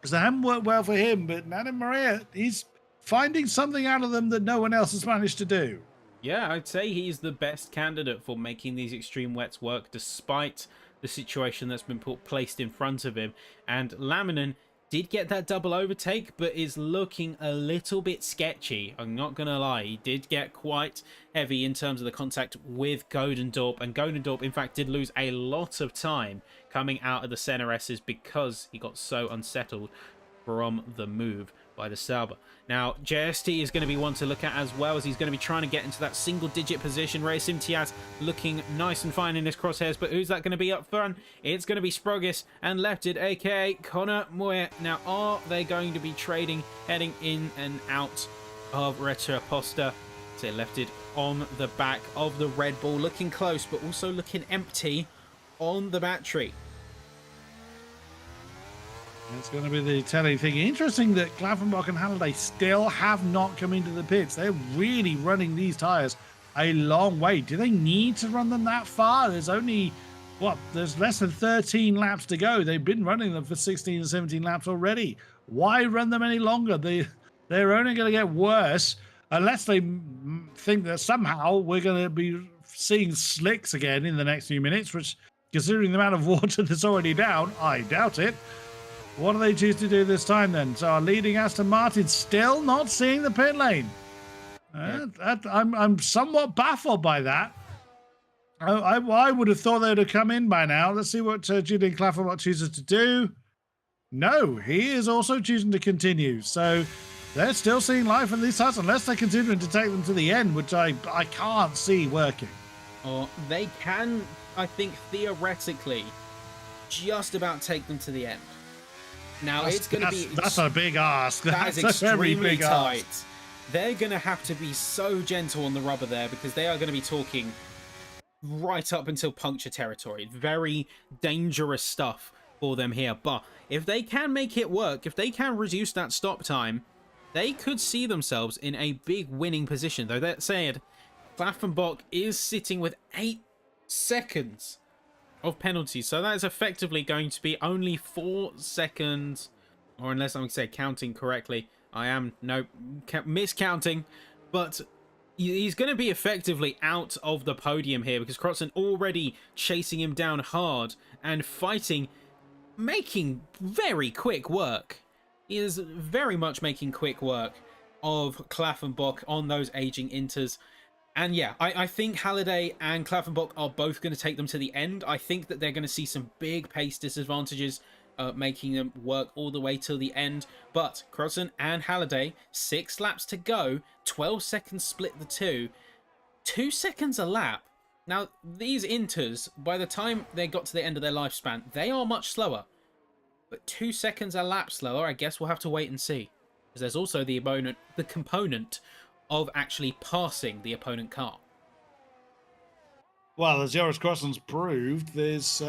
So they haven't worked well for him, but Nando Morea, he's finding something out of them that no one else has managed to do. Yeah, I'd say he's the best candidate for making these extreme wets work, despite the situation that's been placed in front of him. And Laminen did get that double overtake, but is looking a little bit sketchy. I'm not going to lie. He did get quite heavy in terms of the contact with Godendorp. And Godendorp, in fact, did lose a lot of time coming out of the center S's because he got so unsettled from the move by the Sauber. Now, JST is going to be one to look at as well, as he's going to be trying to get into that single-digit position. Ray Simtiaz looking nice and fine in his crosshairs, but who's that going to be up front? It's going to be Sprogis and Lefted, aka Connor Moyer. Now, are they going to be trading, heading in and out of Retro Posta? So Lefted on the back of the Red Bull, looking close, but also looking empty on the battery. It's going to be the telling thing. Interesting that Klaffenbach and Halliday still have not come into the pits. They're really running these tyres a long way. Do they need to run them that far? There's only, there's less than 13 laps to go. They've been running them for 16 and 17 laps already. Why run them any longer? They're only going to get worse unless they think that somehow we're going to be seeing slicks again in the next few minutes, which, considering the amount of water that's already down, I doubt it. What do they choose to do this time then? So our leading Aston Martin still not seeing the pit lane. I'm somewhat baffled by that. I would have thought they would have come in by now. Let's see what Julian Klaffenbach chooses to do. No, he is also choosing to continue. So they're still seeing life in these tyres unless they're continuing to take them to the end, which I can't see working. Or they can, I think, theoretically, just about take them to the end. Now, it's going to be... That's a big ask. That's a very big tight. Ask. They're going to have to be so gentle on the rubber there, because they are going to be talking right up until puncture territory. Very dangerous stuff for them here. But if they can make it work, if they can reduce that stop time, they could see themselves in a big winning position. Though that said, Klaffenbach is sitting with 8 seconds of penalties, so that is effectively going to be only 4 seconds, or unless I'm counting correctly, I am miscounting, but he's going to be effectively out of the podium here because Crotzen already chasing him down hard and fighting, making very quick work. He is very much making quick work of Klaffenbach on those aging inters. And yeah, I think Halliday and Klaffenbach are both going to take them to the end. I think that they're going to see some big pace disadvantages, making them work all the way till the end. But Crossan and Halliday, 6 laps to go, 12 seconds split the two, 2 seconds a lap. Now, these Inters, by the time they got to the end of their lifespan, they are much slower. But 2 seconds a lap slower, I guess we'll have to wait and see. Because there's also the component of actually passing the opponent car. Well, as Joris Crossan's proved, that's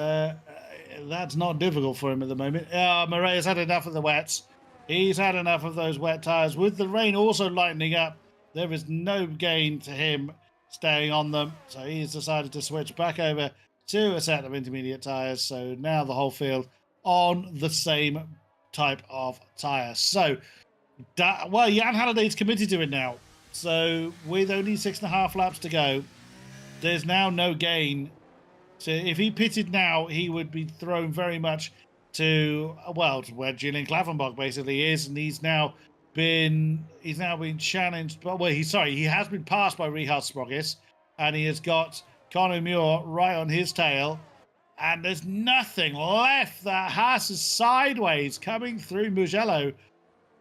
not difficult for him at the moment. Murray has had enough of the wets. He's had enough of those wet tyres. With the rain also lightening up, there is no gain to him staying on them. So he's decided to switch back over to a set of intermediate tyres. So now the whole field on the same type of tyre. So, well, Jan Halliday's committed to it now. So with only 6.5 laps to go, there's now no gain. So if he pitted now, he would be thrown very much to where Julian Klaffenbach basically is, and he's now been challenged. But he has been passed by Richard Sprogis, and he has got Conor Muir right on his tail, and there's nothing left. That Haas is sideways coming through Mugello.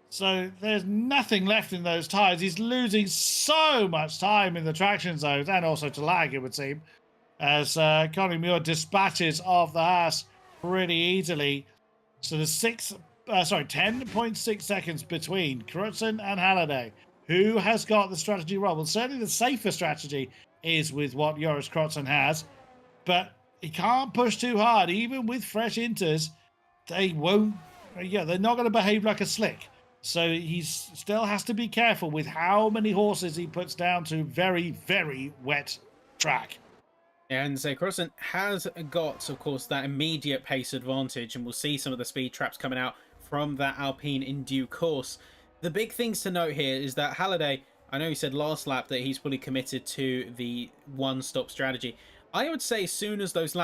So there's nothing left in those tyres. He's losing so much time in the traction zones, and also to lag, it would seem, as Conor Muir dispatches off the Haas pretty easily. So there's 10.6 seconds between Crutson and Halliday. Who has got the strategy wrong? Well, certainly the safer strategy is with what Joris Crutson has, but he can't push too hard. Even with fresh inters, they're not going to behave like a slick. So he still has to be careful with how many horses he puts down to very, very wet track. And so Crossan has got, of course, that immediate pace advantage, and we'll see some of the speed traps coming out from that Alpine in due course. The big things to note here is that Halliday, I know he said last lap that he's fully committed to the one-stop strategy. I would say as soon as those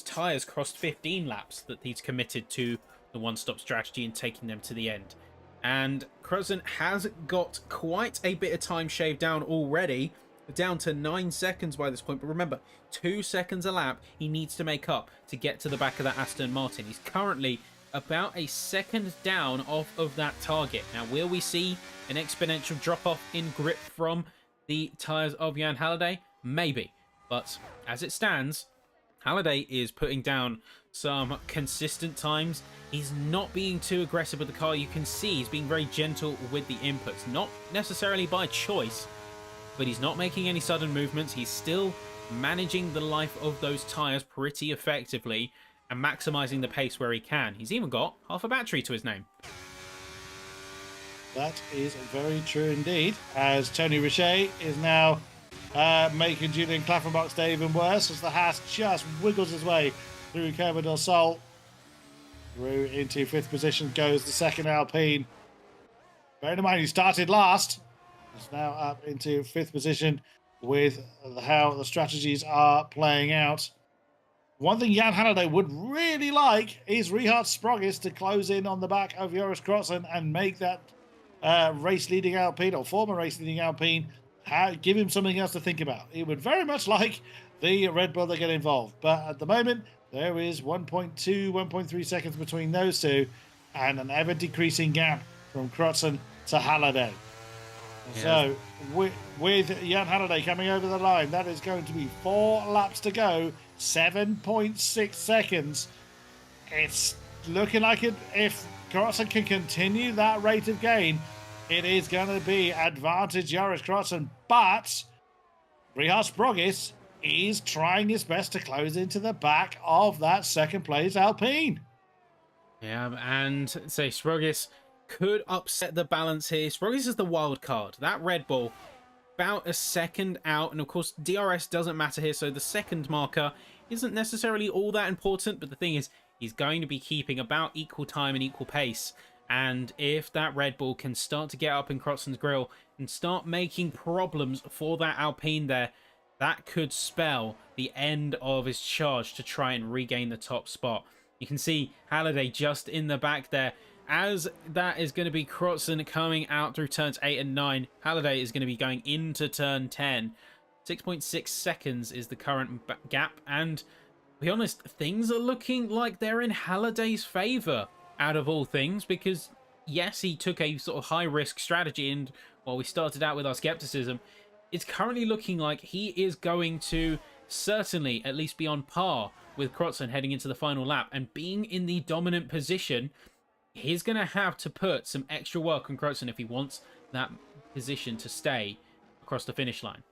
tyres crossed 15 laps that he's committed to the one-stop strategy and taking them to the end. And Crossan has got quite a bit of time shaved down already, down to 9 seconds by this point. But remember, 2 seconds a lap he needs to make up to get to the back of that Aston Martin. He's currently about a second down off of that target. Now, will we see an exponential drop-off in grip from the tyres of Jan Halliday? Maybe. But as it stands, Halliday is putting down some consistent times. He's not being too aggressive with the car. You can see he's being very gentle with the inputs. Not necessarily by choice, but he's not making any sudden movements. He's still managing the life of those tyres pretty effectively and maximising the pace where he can. He's even got half a battery to his name. That is very true indeed, as Tony Richet is now making Julian Klaffenbach's day even worse, as the Haas just wiggles his way through Curva del Sol. Through into 5th position goes the second Alpine. Bearing in mind he started last. He's now up into 5th position with how the strategies are playing out. One thing Jan Halliday would really like is Richard Sprogis to close in on the back of Joris Crotson and make that race-leading Alpine, or former race-leading Alpine, give him something else to think about. He would very much like the Red Bull to get involved. But at the moment, there is 1.2, 1.3 seconds between those two, and an ever-decreasing gap from Crotson to Halliday. Yeah. So, with Jan Halliday coming over the line, that is going to be 4 laps to go, 7.6 seconds. It's looking like if Crotson can continue that rate of gain, it is going to be advantage Joris Crotson. But Richard Sprogis is trying his best to close into the back of that second place Alpine. Yeah, and say Sprogis could upset the balance here. Sprogis is the wild card. That Red Bull, about a second out, and of course DRS doesn't matter here, so the second marker isn't necessarily all that important, but the thing is, he's going to be keeping about equal time and equal pace. And if that Red Bull can start to get up in Crotson's grill and start making problems for that Alpine there, that could spell the end of his charge to try and regain the top spot. You can see Halliday just in the back there. As that is going to be Crotson coming out through turns 8 and 9, Halliday is going to be going into turn 10. 6.6 seconds is the current gap, and to be honest, things are looking like they're in Halliday's favour out of all things, because yes, he took a sort of high-risk strategy, and while we started out with our skepticism, it's currently looking like he is going to certainly at least be on par with Crotzen heading into the final lap, and being in the dominant position, he's going to have to put some extra work on Crotzen if he wants that position to stay across the finish line.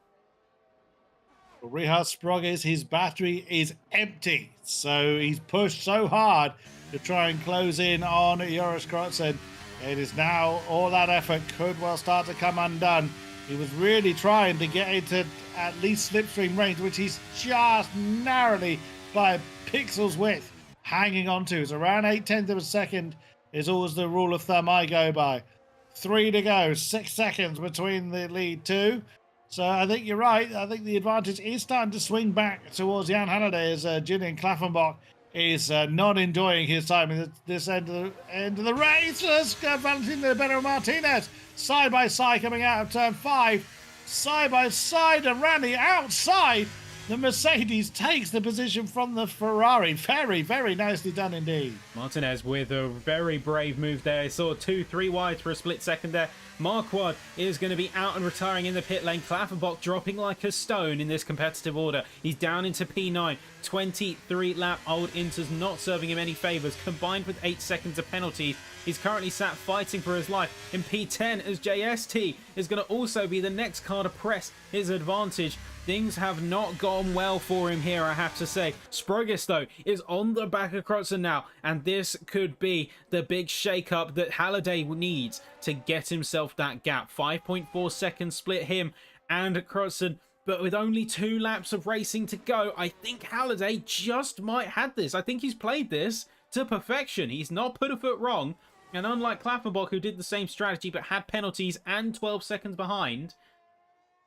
Richard Sprogges, his battery is empty, so he's pushed so hard to try and close in on Joris Crotzen. It is now all that effort could well start to come undone. He was really trying to get into at least slipstream range, which he's just narrowly by a pixel's width hanging on to. It's around 0.8 of a second is always the rule of thumb I go by. 3 to go, 6 seconds between the lead two. So I think you're right. I think the advantage is starting to swing back towards Jan Halliday as Julian Klaffenbach is not enjoying his time in this end of the race. Let's go Valentino Beno Martinez side by side coming out of turn 5. Side by side, and Randy outside. The Mercedes takes the position from the Ferrari. Very, very nicely done indeed. Martinez with a very brave move there. Saw 2-3 wide for a split second there. Marquardt is going to be out and retiring in the pit lane. Klaffenbach dropping like a stone in this competitive order. He's down into P9. 23 lap old Inter's not serving him any favours. Combined with 8 seconds of penalties, he's currently sat fighting for his life in P10 as JST is going to also be the next car to press his advantage. Things have not gone well for him here, I have to say. Sprogges, though, is on the back of Crotzen now, and this could be the big shake-up that Halliday needs to get himself that gap. 5.4 seconds split him and Crotzen, but with only 2 laps of racing to go, I think Halliday just might have this. I think he's played this to perfection. He's not put a foot wrong, and unlike Klaffenbach, who did the same strategy but had penalties and 12 seconds behind,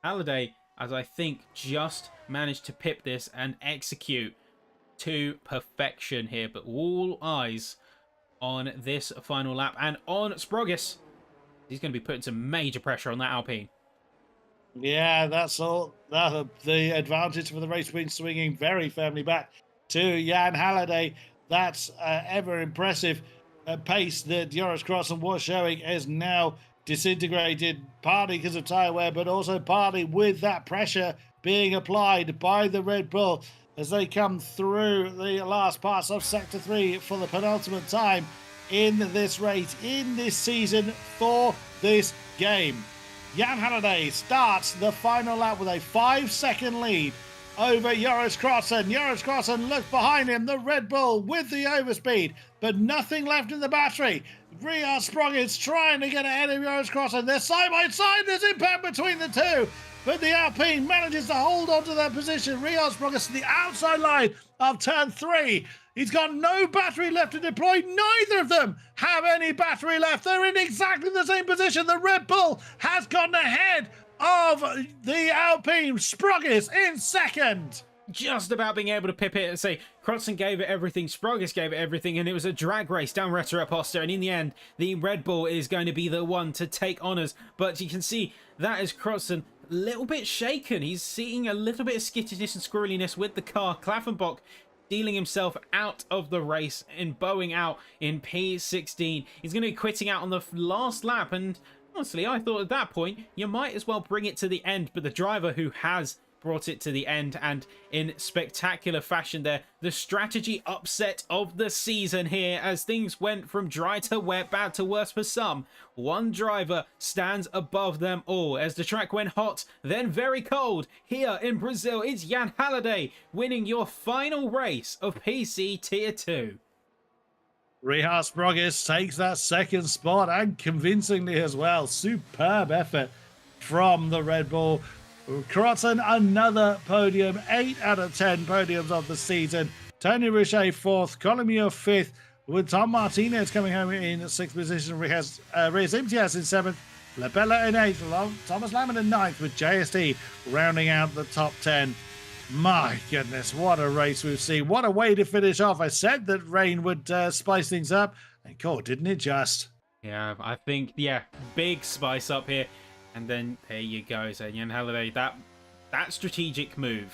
Halliday, as I think, just managed to pip this and execute to perfection here. But all eyes on this final lap and on Sprogges. He's going to be putting some major pressure on that Alpine. Yeah, that's all. The advantage for the race being swinging very firmly back to Jan Halliday. That's ever impressive pace that Joris Crossen was showing is now disintegrated, partly because of tyre wear, but also partly with that pressure being applied by the Red Bull as they come through the last parts of Sector 3 for the penultimate time in this race, in this season, for this game. Jan Halliday starts the final lap with a 5-second lead over Joris Crossen. Joris Crossen looks behind him, the Red Bull with the overspeed, but nothing left in the battery. Richard Sprogges trying to get ahead of Joris Crossen. They're side by side. There's impact between the two, but the Alpine manages to hold on to their position. Richard Sprogges to the outside line of turn 3. He's got no battery left to deploy. Neither of them have any battery left. They're in exactly the same position. The Red Bull has gotten ahead of the Alpine. Sprogges in second. Just about being able to pip it and say Crotzen gave it everything, Sprogges gave it everything, and it was a drag race down Retro Aposta, and in the end the Red Bull is going to be the one to take honours. But you can see that is Crotzen a little bit shaken. He's seeing a little bit of skittishness and squirreliness with the car. Klaffenbach dealing himself out of the race and bowing out in P16. He's going to be quitting out on the last lap, and honestly I thought at that point you might as well bring it to the end, but the driver who has brought it to the end, and in spectacular fashion there, the strategy upset of the season here as things went from dry to wet, bad to worse for some. One driver stands above them all as the track went hot, then very cold. Here in Brazil, it's Jan Halliday winning your final race of PC Tier 2. Richard Sprogges takes that second spot, and convincingly as well. Superb effort from the Red Bull. Crotzen, another podium, 8 out of 10 podiums of the season. Tony Richet 4th, Colomier 5th, with Tom Martinez coming home in 6th position. Reyes Imtiaz in 7th, Labella in 8th, Thomas Lamont in 9th, with JST rounding out the top 10. My goodness, what a race we've seen. What a way to finish off. I said that rain would spice things up, and God, didn't it just? Yeah, I think, yeah, big spice up here. And then there you go, so Jan Halliday, that that strategic move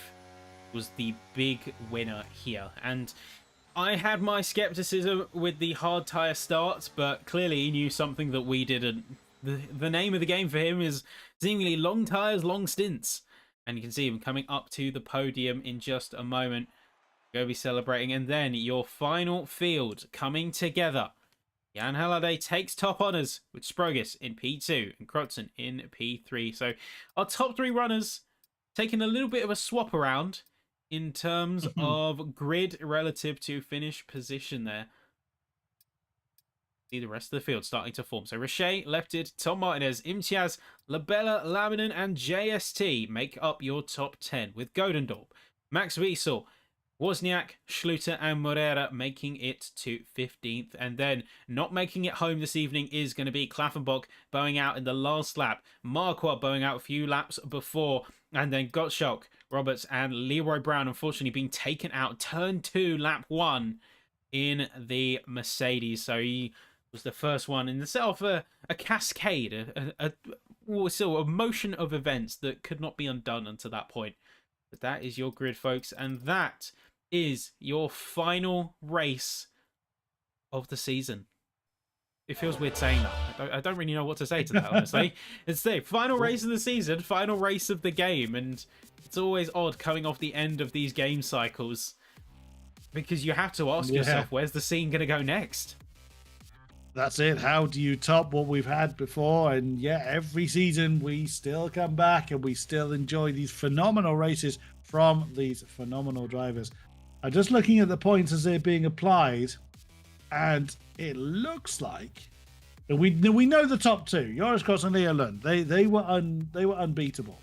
was the big winner here. And I had my skepticism with the hard tire start, but clearly he knew something that we didn't. The name of the game for him is seemingly long tires, long stints. And you can see him coming up to the podium in just a moment. Go be celebrating. And then your final field coming together. Jan Halliday takes top honours with Sprogis in P2 and Krotzen in P3. So our top 3 runners taking a little bit of a swap around in terms of grid relative to finish position there. See the rest of the field starting to form. So Richer, Lefted, Tom Martinez, Imtiaz, Labella, Laminen, and JST make up your top 10, with Godendorp, Max Wiesel, Wozniak, Schluter, and Morera making it to 15th. And then not making it home this evening is going to be Klaffenbach bowing out in the last lap, Marquardt bowing out a few laps before, and then Gottschalk, Roberts, and Leroy Brown unfortunately being taken out turn 2, lap 1 in the Mercedes. So he was the first one in itself, a cascade, a motion of events that could not be undone until that point. But that is your grid, folks, and that is your final race of the season. It feels weird saying that. I don't really know what to say to that, honestly. It's the final race of the season, final race of the game, and it's always odd coming off the end of these game cycles because you have to ask yourself, where's the scene going to go next? That's it. How do you top what we've had before? And yeah, every season we still come back and we still enjoy these phenomenal races from these phenomenal drivers. I'm just looking at the points as they're being applied, and it looks like we know the top 2, Joris Cross and Leo Lund. They were unbeatable.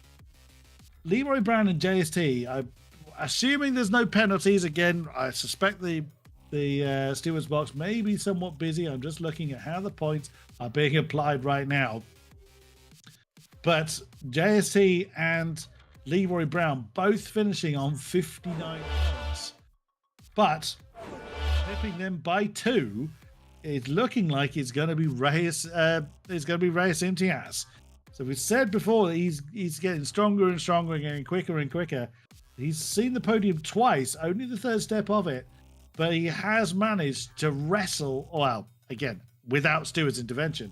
Leroy Brown and JST. I'm assuming there's no penalties again. I suspect the stewards box may be somewhat busy. I'm just looking at how the points are being applied right now. But JST and Leroy Brown both finishing on 59 points. But tipping them by 2 is looking like it's going to be Reyes. It's going to be Reyes Imtiaz. So we said before that he's getting stronger and stronger and getting quicker and quicker. He's seen the podium twice, only the third step of it. But he has managed to wrestle, well, again, without Stewart's intervention.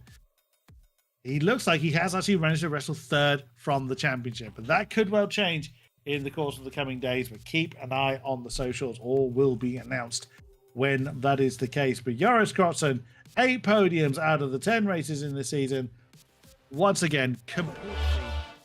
He looks like he has actually managed to wrestle 3rd from the championship. And that could well change in the course of the coming days. But keep an eye on the socials. All will be announced when that is the case. But Joris Krotzen, 8 podiums out of the 10 races in the season. Once again, completely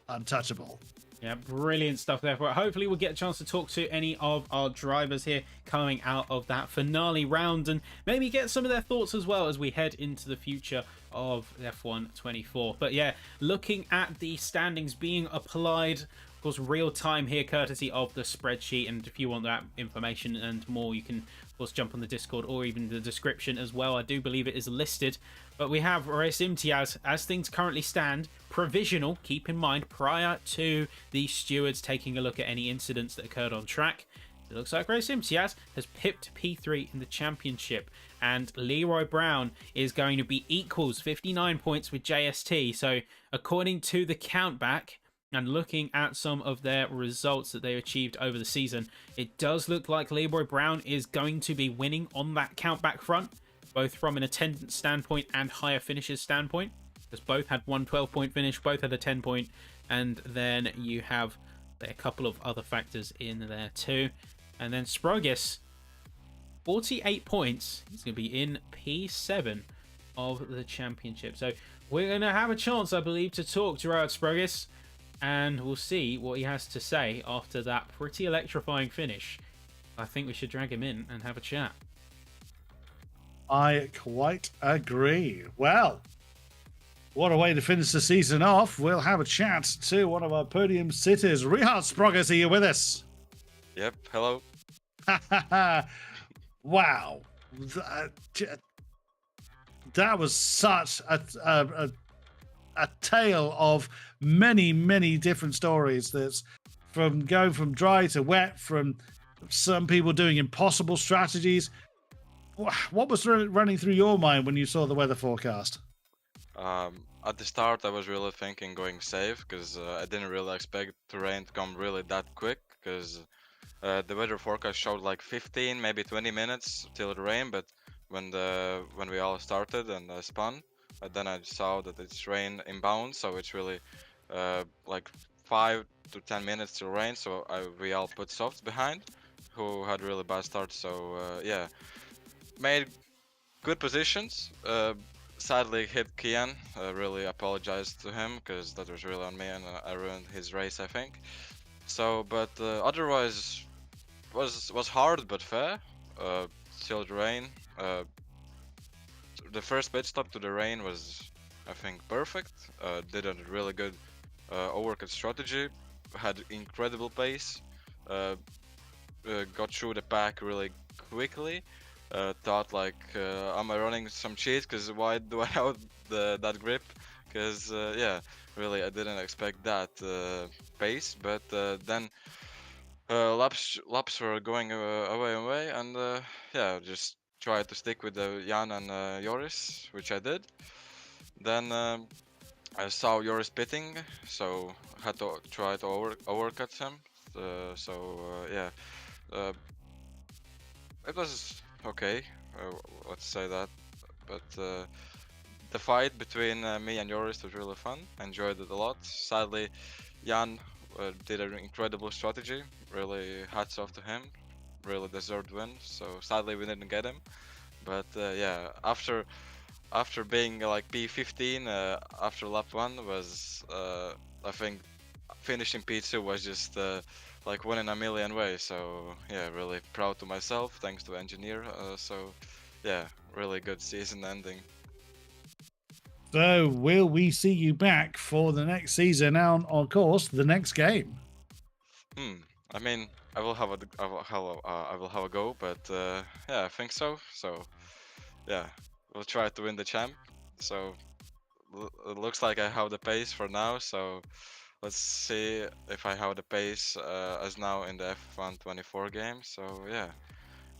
untouchable. Yeah, brilliant stuff there. Hopefully we'll get a chance to talk to any of our drivers here coming out of that finale round and maybe get some of their thoughts as well as we head into the future of F1 24. But yeah, looking at the standings being applied, of course, real time here, courtesy of the spreadsheet. And if you want that information and more, you can, of course, jump on the Discord or even the description as well. I do believe it is listed. But we have Reyes Imtiaz, as things currently stand, provisional, keep in mind, prior to the stewards taking a look at any incidents that occurred on track. It looks like Reyes Imtiaz has pipped P3 in the championship, and Leroy Brown is going to be equals 59 points with JST. So according to the countback and looking at some of their results that they achieved over the season, it does look like Leroy Brown is going to be winning on that countback front, both from an attendance standpoint and higher finishes standpoint, because both had one 12-point finish, both had a 10-point, and then you have a couple of other factors in there too. And then Sprogis, 48 points. He's going to be in P7 of the championship. So we're going to have a chance, I believe, to talk to Roward Sprogis, and we'll see what he has to say after that pretty electrifying finish. I think we should drag him in and have a chat. I quite agree. Well, what a way to finish the season off. We'll have a chat to one of our podium sitters. Richard Sprogis, are you with us? Yep, hello. Wow. That was such a tale of many, many different stories. That's from going from dry to wet, from some people doing impossible strategies. What was running through your mind when you saw the weather forecast? At the start, I was really thinking going safe because I didn't really expect the rain to come really that quick because the weather forecast showed like 15, maybe 20 minutes till it rained. But when we all started and spun, then I saw that it's rain inbound, so it's really like 5 to 10 minutes till rain. So we all put softs behind, who had really bad start. So yeah, made good positions. Sadly hit Kian. Really apologized to him because that was really on me and I ruined his race, I think. So, but otherwise was hard but fair. Till the rain. The first pit stop to the rain was, I think, perfect. Did a really good overcut strategy. Had incredible pace. Uh, got through the pack really quickly. Thought like, am I running some cheats? Because why do I have that grip? Because yeah, really I didn't expect that pace. But then laps were going away and away, and yeah, just try to stick with Jan and Joris, which I did. Then I saw Joris pitting, so had to try to overcut him. So yeah. Uh, It was okay. Let's say that. But the fight between me and Joris was really fun. I enjoyed it a lot. Sadly, Jan did an incredible strategy. Really, hats off to him. Really deserved win. So sadly, we didn't get him. But yeah, after being like P15 after lap one was I think finishing P2 was just like one in a million ways. So yeah, really proud to myself. Thanks to engineer. So yeah, really good season ending. So, will we see you back for the next season and, of course, the next game? I mean, I will have a go, but yeah, I think so. So yeah, we'll try to win the champ. So it looks like I have the pace for now. So let's see if I have the pace as now in the F1 24 game. So yeah,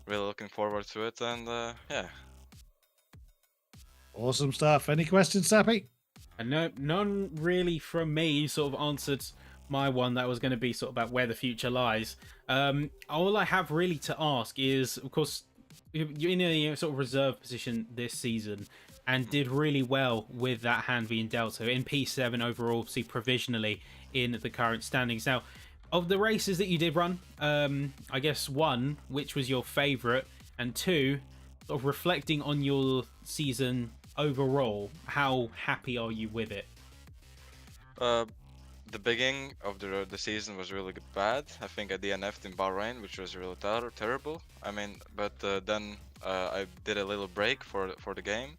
really looking forward to it, and yeah. Awesome stuff. Any questions, Sappy? And no, none really from me. You sort of answered my one that was going to be sort of about where the future lies. All I have really to ask is, of course, you're in a sort of reserve position this season and did really well with that hand being dealt. So in P7 overall, see provisionally in the current standings. Now, of the races that you did run, I guess one, which was your favourite, and two, sort of reflecting on your season overall, how happy are you with it? Uh, the beginning of the season was really bad. I think I DNF'd in Bahrain, which was really terrible. I mean, but then I did a little break for the game,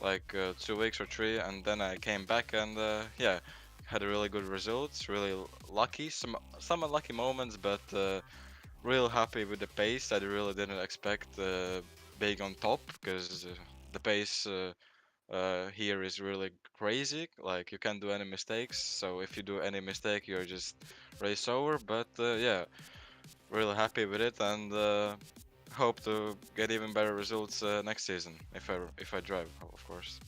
like 2 weeks or three, and then I came back and yeah, had a really good results. Really lucky, some unlucky moments, but real happy with the pace. I really didn't expect being on top because the pace. Here is really crazy. Like you can't do any mistakes. So if you do any mistake, you're just race over. But yeah, really happy with it and hope to get even better results next season if I drive, of course.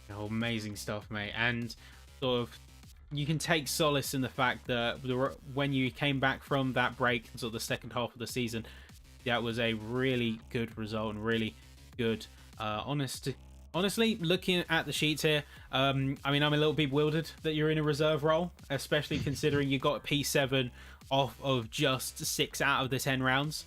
Oh, amazing stuff, mate. And sort of, you can take solace in the fact that when you came back from that break, sort of the second half of the season, that was a really good result and really good. Honestly, looking at the sheets here, I mean, I'm a little bit bewildered that you're in a reserve role, especially considering you got a P7 off of just 6 out of the 10 rounds,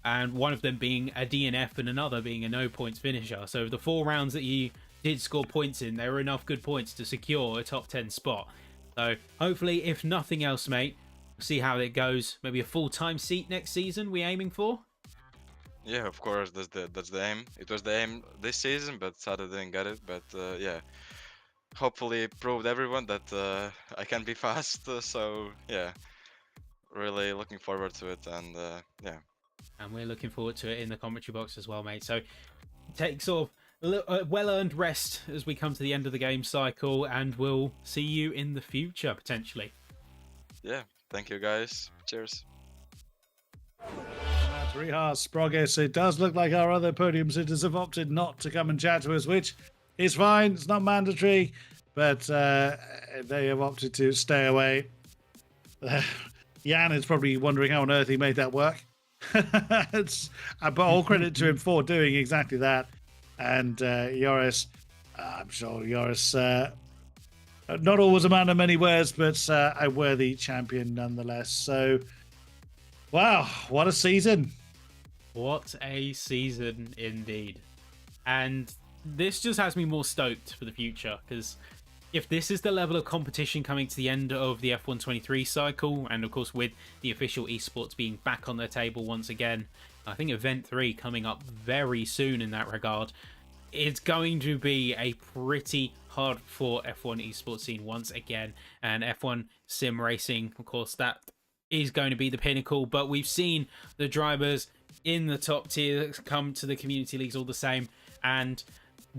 and one of them being a DNF and another being a no points finisher. So the 4 rounds that you did score points in, there were enough good points to secure a top 10 spot. So hopefully, if nothing else, mate, we'll see how it goes. Maybe a full-time seat next season we aiming for? Yeah, of course, that's the aim. It was the aim this season, but sadly didn't get it. But yeah, hopefully proved everyone that I can be fast. So yeah, really looking forward to it, and yeah. And we're looking forward to it in the commentary box as well, mate. So take sort of well-earned rest as we come to the end of the game cycle, and we'll see you in the future, potentially. Yeah, thank you guys. Cheers. That's Rihar Sprogis. It does look like our other podium sitters have opted not to come and chat to us, which It's fine. It's not mandatory, but they have opted to stay away. Jan is probably wondering how on earth he made that work. But all credit to him for doing exactly that. And Joris, I'm sure Joris, not always a man of many words, but a worthy champion nonetheless. So, wow, what a season. What a season indeed. And this just has me more stoked for the future, because if this is the level of competition coming to the end of the F123 cycle, and of course with the official esports being back on their table once again, I think Event 3 coming up very soon in that regard, it's going to be a pretty hard for F1 esports scene once again. And F1 sim racing, of course, that is going to be the pinnacle, but we've seen the drivers in the top tier come to the community leagues all the same, and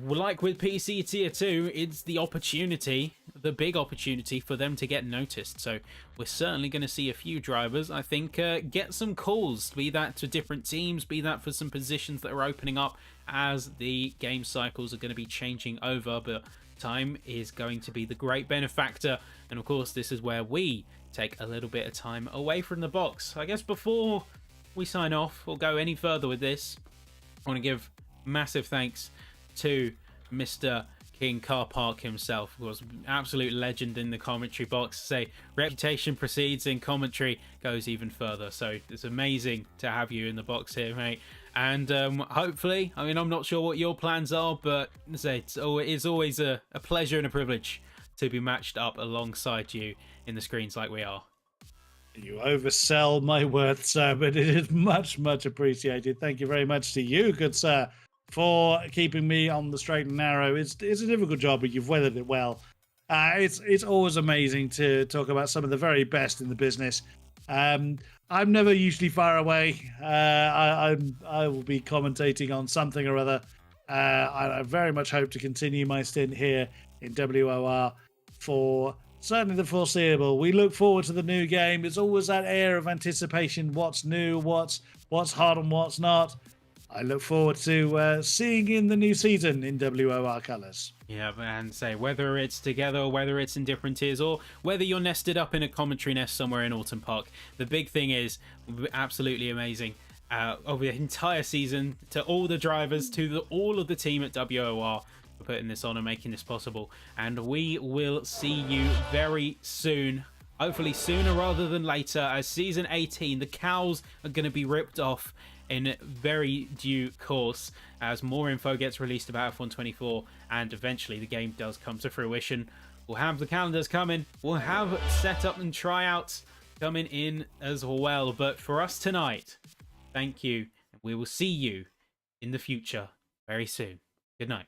like with PC Tier 2, it's the opportunity, the big opportunity for them to get noticed. So we're certainly going to see a few drivers, I think, get some calls, be that to different teams, be that for some positions that are opening up as the game cycles are going to be changing over. But time is going to be the great benefactor. And of course, this is where we take a little bit of time away from the box. I guess before we sign off or go any further with this, I want to give massive thanks to Mr. King Car Park himself, who was an absolute legend in the commentary box. Say, reputation precedes in commentary, goes even further. So it's amazing to have you in the box here, mate. And hopefully, I mean, I'm not sure what your plans are, but say it's always a pleasure and a privilege to be matched up alongside you in the screens like we are. You oversell my worth, sir, but it is much, much appreciated. Thank you very much to you, good sir, for keeping me on the straight and narrow. It's a difficult job, but you've weathered it well. It's always amazing to talk about some of the very best in the business. I'm never usually far away. I will be commentating on something or other. I very much hope to continue my stint here in WOR for certainly the foreseeable. We look forward to the new game. It's always that air of anticipation. What's new? What's hot and what's not? I look forward to seeing in the new season in WOR colours. Yeah, and say whether it's together, or whether it's in different tiers, or whether you're nested up in a commentary nest somewhere in Autumn Park, the big thing is absolutely amazing. Over the entire season, to all the drivers, to all of the team at WOR for putting this on and making this possible. And we will see you very soon. Hopefully sooner rather than later, as season 18, the cows are going to be ripped off in very due course as more info gets released about F124 and eventually the game does come to fruition. We'll have the calendars coming, we'll have setup and tryouts coming in as well. But for us tonight, thank you. We will see you in the future very soon. Good night.